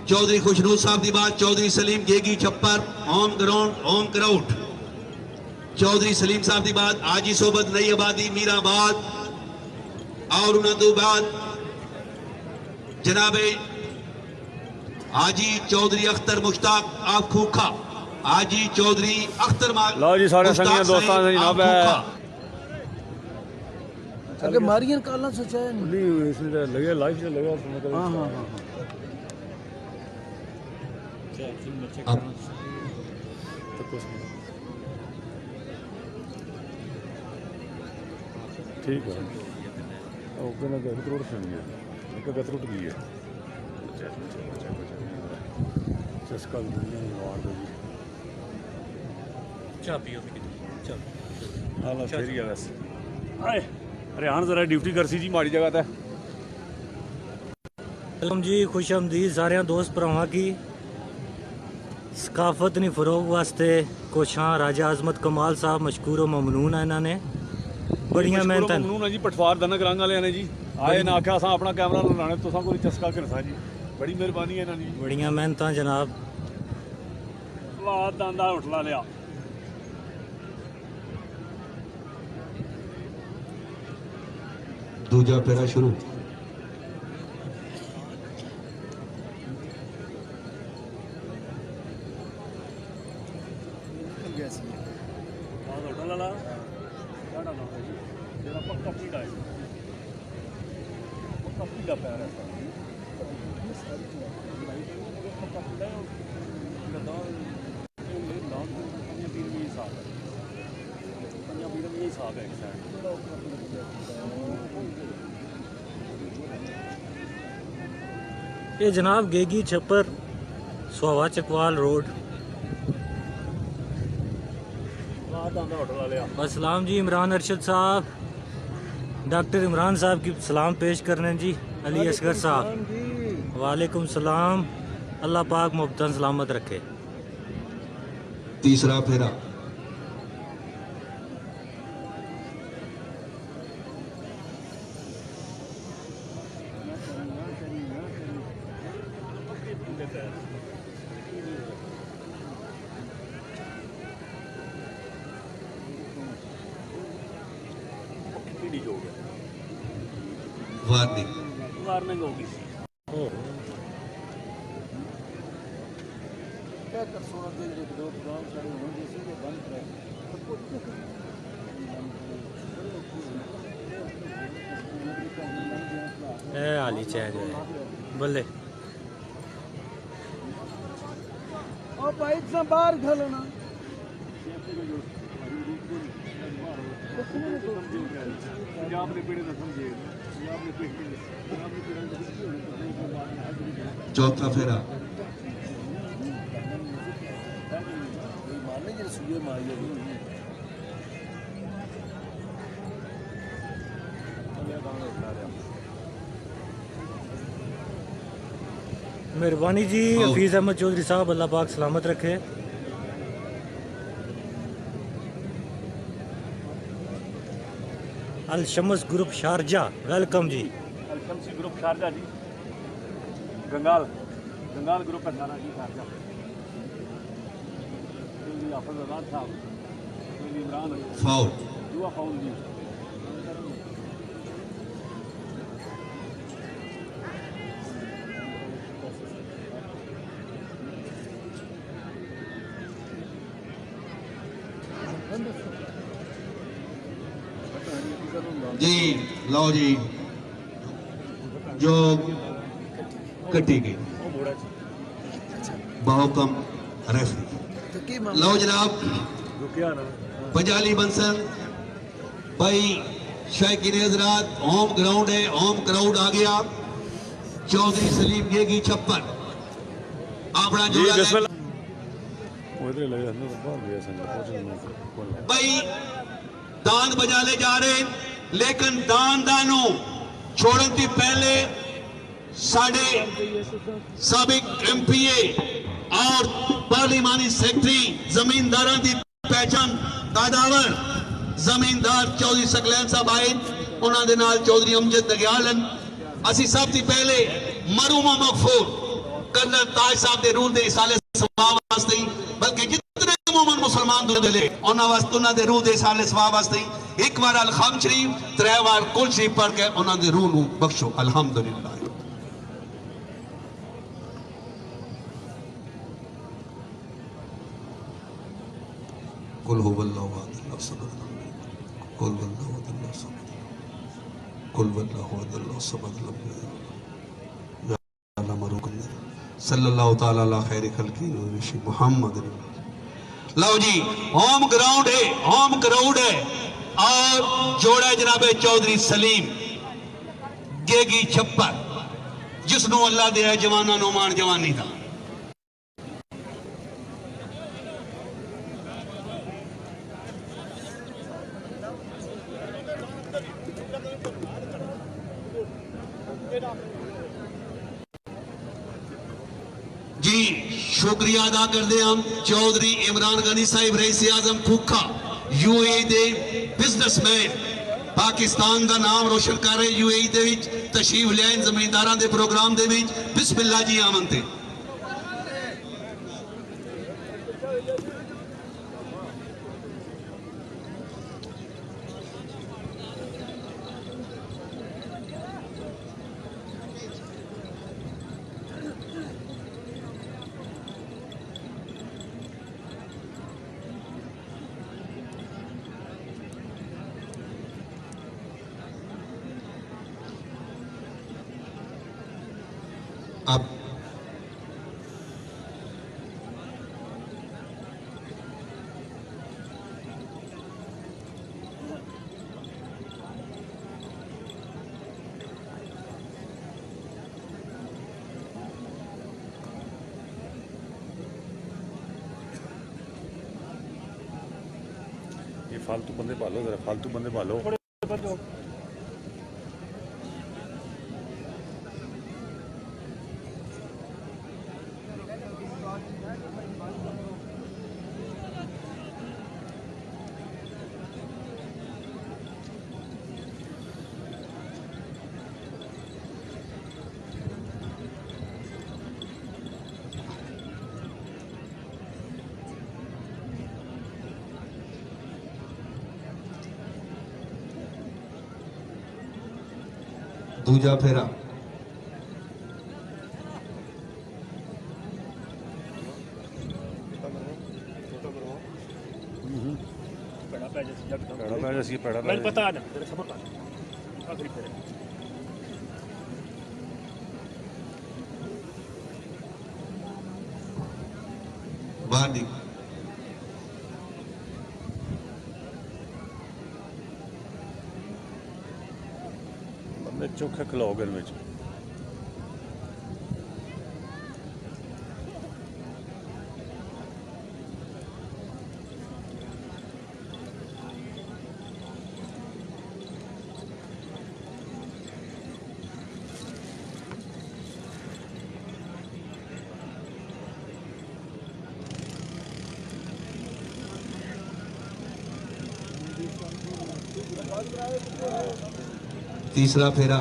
चौधरी खुशनूर साहब की बात चौधरी सलीम गेगी छप्पर home ground home crowd Chaudhry Saleem साहब की बात आजी सोबत नई आबादी मीराबाद और उन्होंने बाद जनाबे आजी चौधरी अख्तर मुश्ताक आप खूखा आजी चौधरी अख्तर
लो जी सारे संगिया दोस्तों से जनाब है
अगे मारियन काला सोचा है
नहीं इसलिए लगे लाइफ से लगा
हां हां हां
ठीक है ओके ना गत रोड से नहीं है एक गत रुट गई है चस्का मार दो जी चाह पियो चल हां फेरी है वैसे आए रेहान जरा ड्यूटी कर सी जी माड़ी जगह ते
वेलकम जी खुश आमदीद सारे दोस्त भरावां की सकाफत नहीं फरोग वास्ते कोशां राजा आजमत कमाल साहब मशकूर व ममनून है इन्होंने बड़िया मेहनत
ममनून है जी पटवार दनक रंग वाले ने जी आए ना आख्या असां अपना कैमरा लाने तुसां कोई चस्का करसा जी बड़ी मेहरबानी है इन्हां दी
बड़िया मेहनत जनाब
लात दांदा उठला लिया
दूजा फेरा शुरू
का प्यार है
ये जनाब गेगी छप्पर सुहावा चकवाल रोड।
होटल वाले
अस्सलाम जी, इमरान अरशद साहब, डॉक्टर इमरान साहब की सलाम पेश करने जी। अली असगर साहब, वालेकुम सलाम। अल्लाह पाक मुबतन सलामत रखे।
तीसरा फेरा वार्निंग
वार्निंग होगी।
आली चैन जो है बल्ले
बाहर खेलो ना।
चौथा फेरा
मेहरबानी जी। हफीज़ अहमद चौधरी साहब, अल्लाह पाक सलामत रखे। अल शम्स ग्रुप शारजा, वेलकम जी।
अलशमसी ग्रुप शारजा जी, गंगाल ग्रुप है सारा जी शारजा। हाफिज आजाद साहब, इमरान
फाउल
दुआ फाउल जी।
जी लो जी, जो कटी गई बहुकम रेफरी। लो जनाब, पंजाली बंसल भाई शायकीन हजरात, होम ग्राउंड है, होम क्राउड आ गया। चौधरी सलीम गेगी छप्पर अपना जोड़ा भाई दान बजाले जा रहे, लेकिन दानों छोड़न थी पहले साढ़े साबिक एमपीए और पार्लिमानी सेक्रेटरी जमींदारों की पहचान कादावर जमींदार चौधरी सकलैन साहब आए, उन्होंने नाल चौधरी अमजद नग्यालन। असी सब थी पहले मरूमा मगफूर कर्नल ताज साहब के रूह के इसाले सवाब वास्ते, बल्कि जितने मोमन मुसलमान दुनिया उन्होंने वास्ते उन्होंने रूह के इसाले सवाब वास्ते एक बार अलखम शरीफ, 3 बार कुल शरीफ पढ़ के उन्होंने रूह को बख्शो। अल्हम्दुलिल्लाह। कुल हुवल्लाहु अहद अल्लाहु समद कुल वल्लाहु अहद अल्लाहु समद कुल वल्लाहु अहद अल्लाहु समद लम यलिद वलम युलद सल्लल्लाहु तआला अला खैर खल्की मुहम्मद। लो जी, होम ग्राउंड है, होम क्राउड है और जोड़ा जनाबे चौधरी सलीम गेगी छप्पर, जिसनों अल्लाह दे जवाना नो मान जवानी था। जी शुक्रिया अदा करते हैं हम चौधरी इमरान गनी साहिब रईस आजम खूखा, यूएई दे बिजनेसमैन, पाकिस्तान का नाम रोशन कर रहे यूएई दे विच तशरीफ लैन जमींदारां दे प्रोग्राम दे विच। बिस्मिल्लाह जी आमन ते अब
ये फालतू बंदे पालो, जरा फालतू बंदे पालो।
दूजा फेरा
ਮੈਨੂੰ ਪਤਾ ਆ ਤੇਰੇ ਸਬਰ ਕਰ ਆਖਰੀ ਫੇਰੇ
बाहर निकल
बंदे चोखे खिलाओगे इनमें।
तीसरा फेरा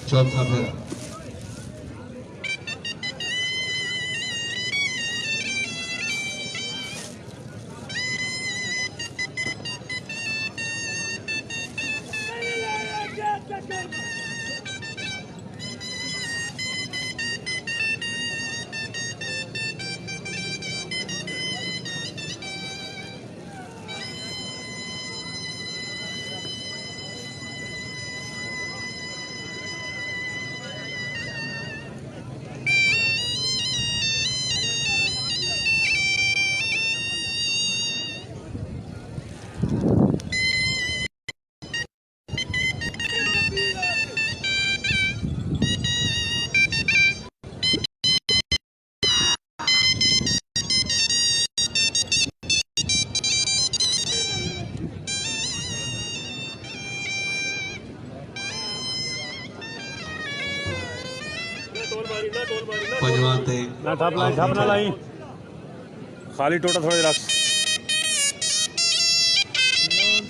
चौथा फेरा पंजवां ते
ना ठप ना लाई खाली टोटा थोड़ा रख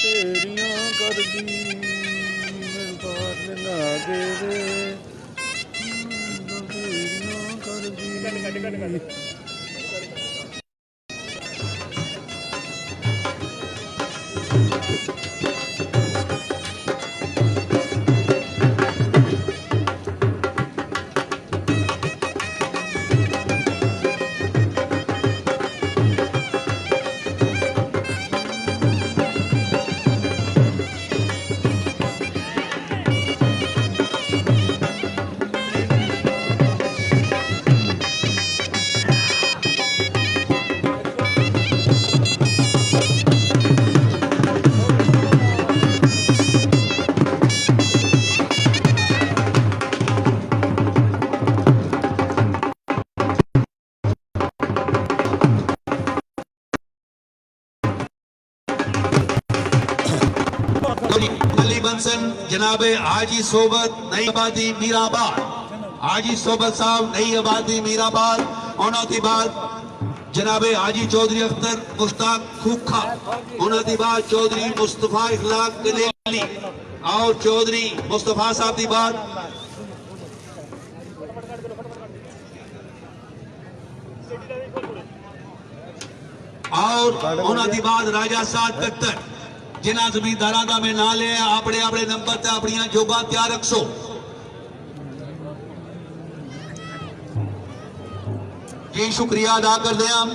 तेरियां कर दी मेरे पास ना दे दे तेरियां कर दी
जनाब हाजी सोबत नई आबादी मीराबाद, हाजी सोबत साहब नई आबादी मीराबाद। उन्होंने बाद जनाब हाजी चौधरी अख्तर मुश्ताक खूखा, उन्होंने बाद चौधरी मुस्तफा इखलाक कनेली और चौधरी मुस्तफा साहब की बात। और उन्होंने बाद राजा साहब कत्तर जिन्हें जमींदारा का मैं ना लिया अपने अपने नंबर ते अपनी जोगा तैयार रखो। जी शुक्रिया अदा करते हैं।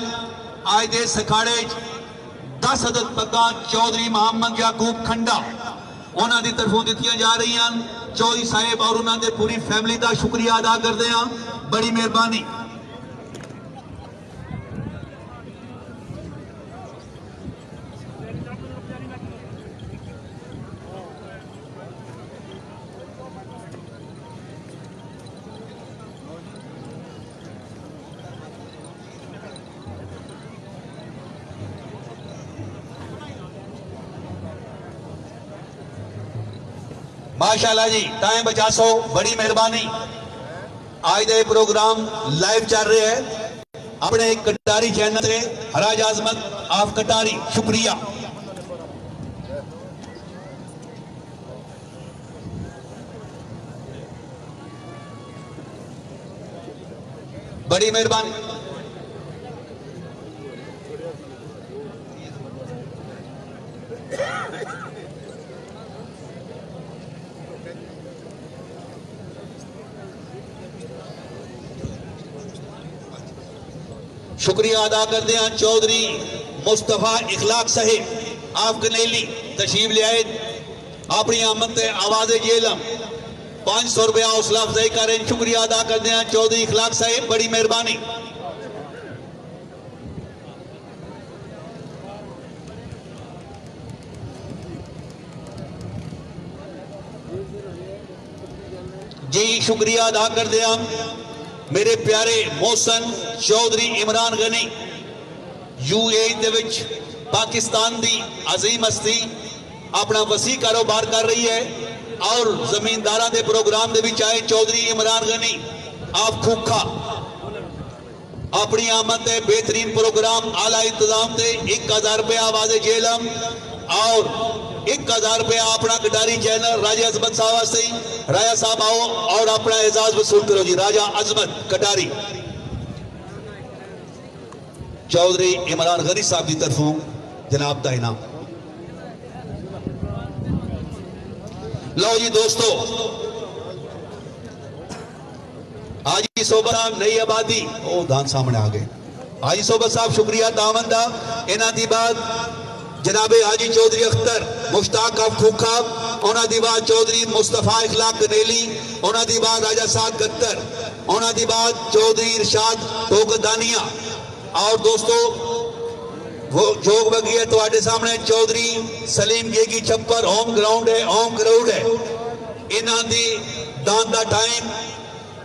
आज के सखाड़े 10 अदद पग्गा चौधरी मोहम्मद याकूब खंडा उन्होंने तरफों दी जा रही हैं। चौधरी साहब और उन्होंने पूरी फैमिली का शुक्रिया अदा करते हैं, बड़ी मेहरबानी। माशाल्लाह जी, टाइम बचा सो, बड़ी मेहरबानी। आज दे प्रोग्राम लाइव चल रहे हैं अपने कटारी चैनल से। हराज आजमत ऑफ कटारी, शुक्रिया। बड़ी मेहरबानी। शुक्रिया अदा करते हैं चौधरी मुस्तफा इखलाक साहिब आप कनेली तशरीफ ले आए। अपनी आमद से आवाज़ जेलम 500 रुपया हौसला अफजाई करें। शुक्रिया अदा करते हैं चौधरी इखलाक साहिब, बड़ी मेहरबानी। जी शुक्रिया अदा करते हैं मेरे प्यारे मोहसन चौधरी इमरान गनी यूएई दे विच पाकिस्तान दी अजीम हस्ती अपना वसी कारोबार कर रही है और जमींदारा दे प्रोग्राम दे विच आए चौधरी इमरान गनी आप खूखा अपनी आमद दे बेहतरीन प्रोग्राम आला इंतजाम ते 1000 रुपया आवाज़े जेलम और 1000 रुपया अपना कटारी चैनल राजा अजमत साहब वास्ते। राजा साहब आओ और अपना एजाज वसूल करो जी। राजा अजमत कटारी चौधरी इमरान गनी साहब की तरफों जनाब का इनाम। लो जी दोस्तों, हाजी सोबत साहब नई आबादी ओ दान सामने आ गए। हाजी सोबत साहब शुक्रिया दामंदा। इन्हों की बाद जनाबे हाजी चौधरी अख्तर मुश्ताक ऑफ खूखा, उन्होंने बाद चौधरी मुस्तफा इखलाक कनेली, उन्होंने बाद राजा साहब कत्तर, उन्होंने बाद चौधरी इरशाद टोकदानिया। और दोस्तों वो जोग बगी है तो सामने चौधरी सलीम गेगी छप्पर होम ग्राउंड है, होम ग्राउंड है। इन्हों की दान का टाइम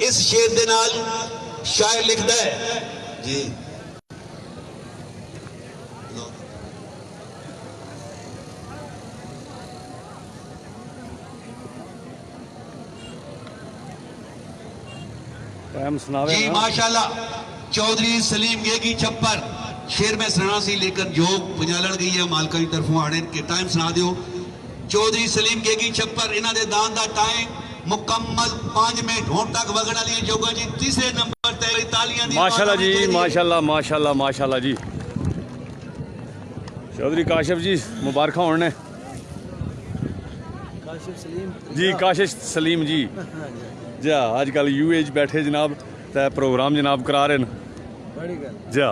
इस शेर के नाल शायर लिखता है जी। जी माशाल्लाह चौधरी सलीम गेगी छप्पर शेर में सुना सी लेकर जोग पंजालन गई है मालका की तरफों आड़े के टाइम सुना दियो। चौधरी सलीम गेगी छप्पर इन्हों के दान का टाइम मुकम्मल 5 मिनट होने तक वगण वाली जोगा जी। तीसरे नंबर ते तालियां दी
माशाल्लाह जी, माशाल्लाह माशाल्लाह माशाल्लाह जी। चौधरी काशिफ जी मुबारक होने जी। काशिफ सलीम जी जा अजकल यूए बैठे जनाब ते प्रोग्राम जनाब करा रहे हैं जा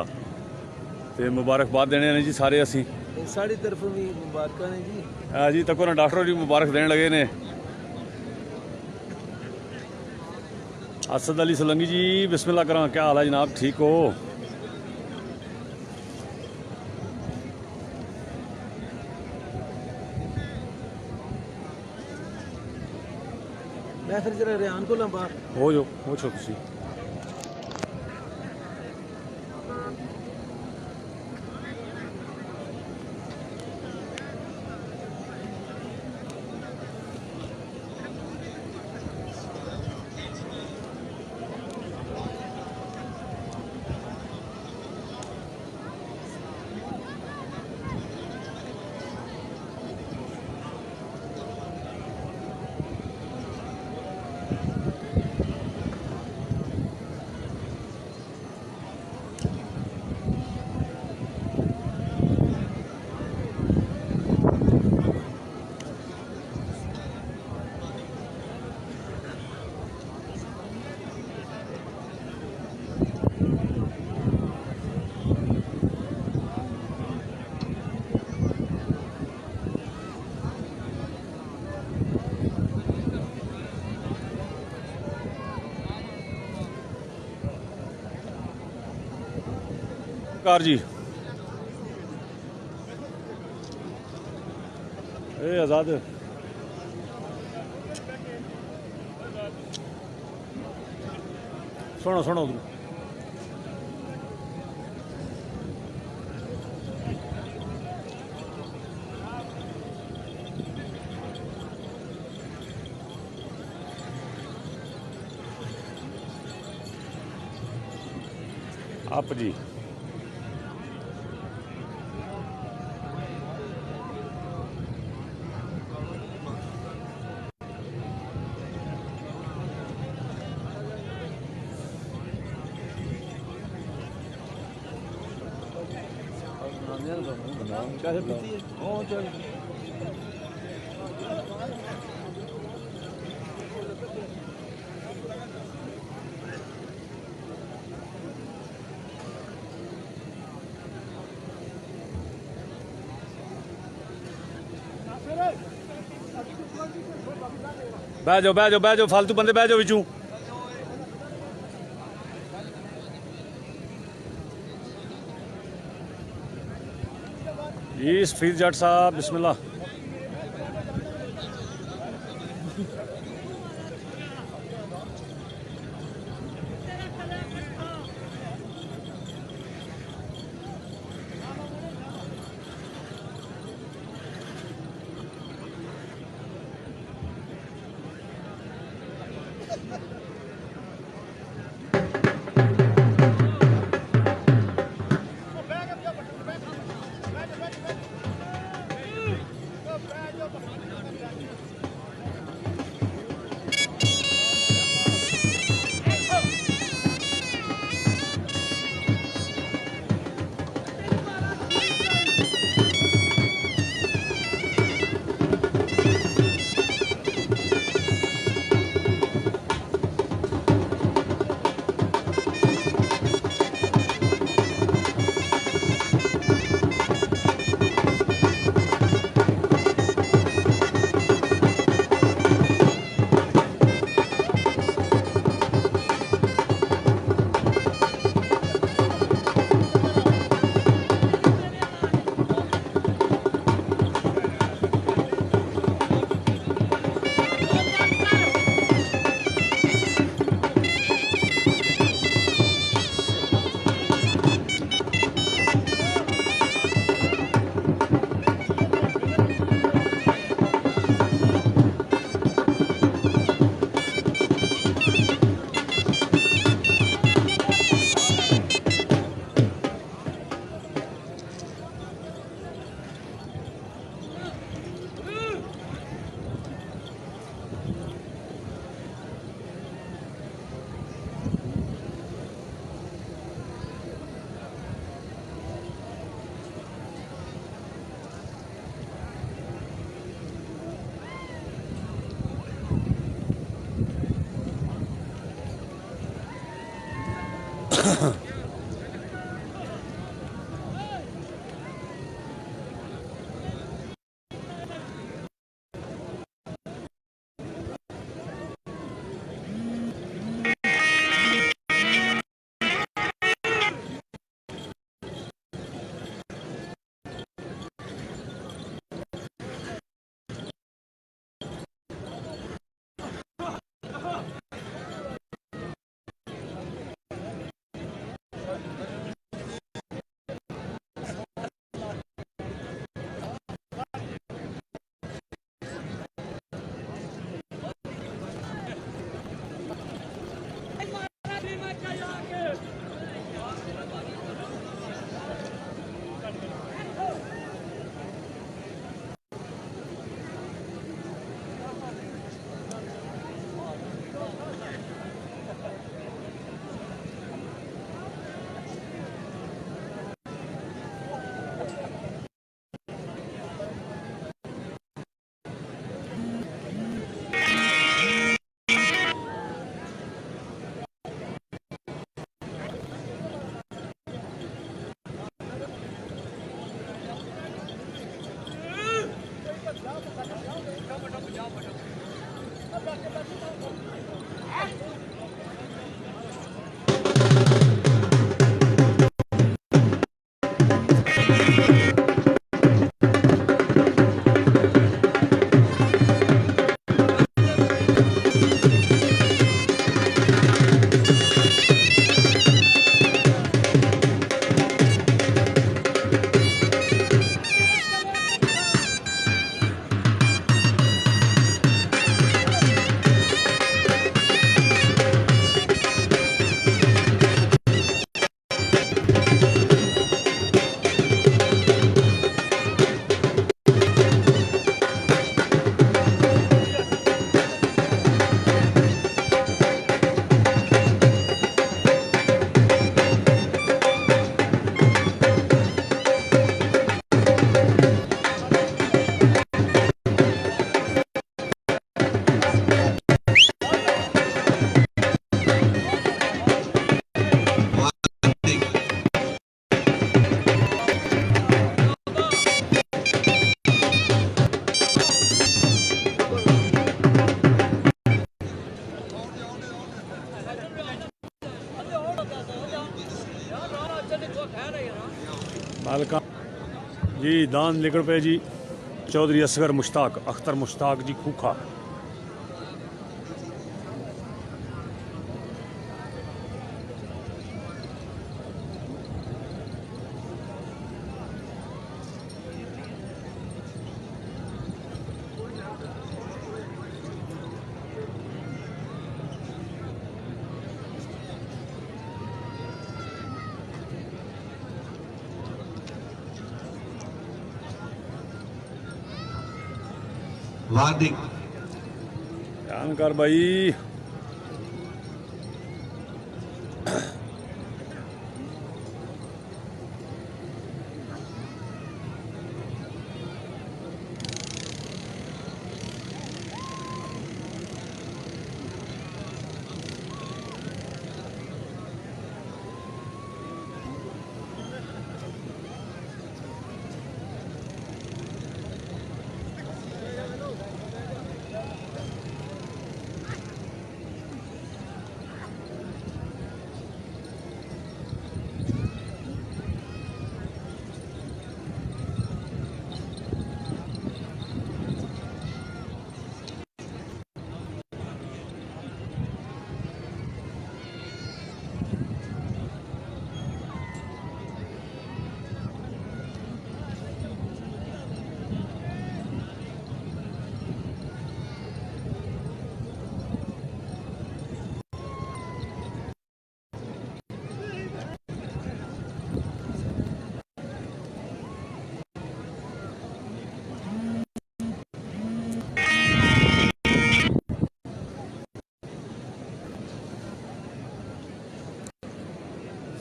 ते मुबारकबाद देने ने जी सारे असी
साड़ी तरफों भी मुबारक ने जी।
हाँ जी तको ना डॉक्टर जी मुबारक देने लगे ने। असद अली सोलंकी जी बिस्मिल्लाह करा, क्या हाल है जनाब, ठीक हो?
मैं फिर जरा रेहान को लंबा
हो जो हो छो तुसी। कार जी ए आजाद सुनो सुनो उधर आप जी बह जाओ फालतू बंदे बह जाओ बिचू जी सफीद जट साहब बिस्मिल्लाह मालका जी दान निकल पे जी चौधरी असगर मुश्ताक अख्तर मुश्ताक जी खूखा।
वार्निंग
ध्यान कर भाई।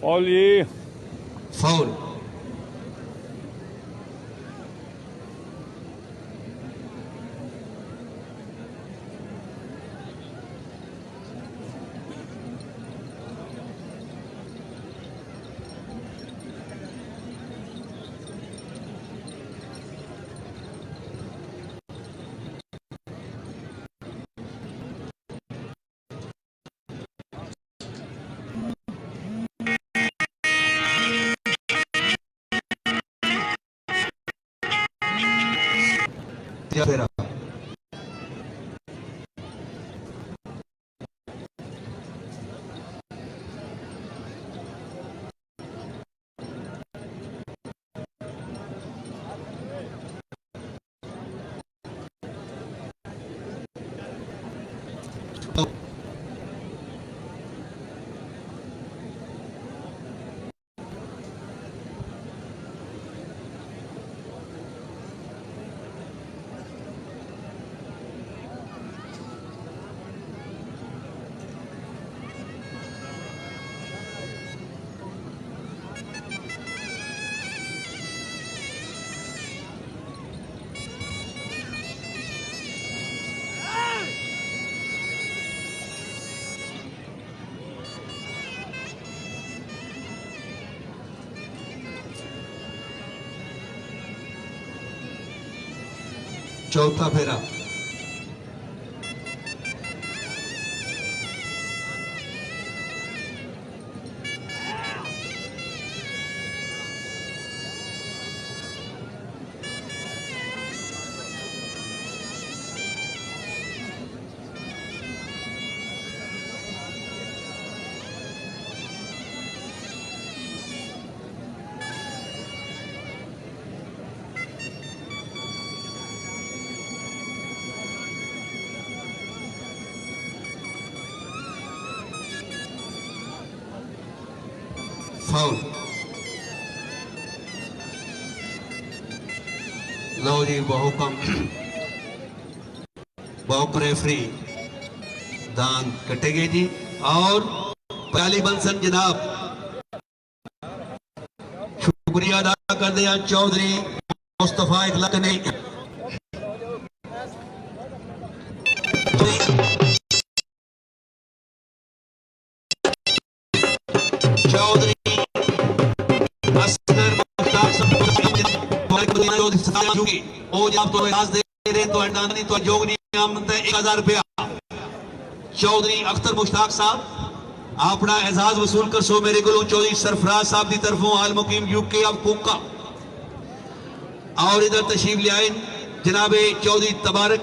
फॉल ये
फाउल। फेरा चौथा फेरा फाउल। लो जी बहुकम बहु रेफरी दान कटेगी जी। और पयाली बंसन जनाब शुक्रिया अदा कर दिया चौधरी मुस्तफा इखलाक ने। चौधरी चौधरी अख्तर मुश्ताक साहब अपना एजाज वसूल कर सो मेरे को चौधरी सरफराज साहब की तरफों आल मुकीम यूके ऑफ कोका। और इधर तशरीफ ले आए जनाब चौधरी तबारक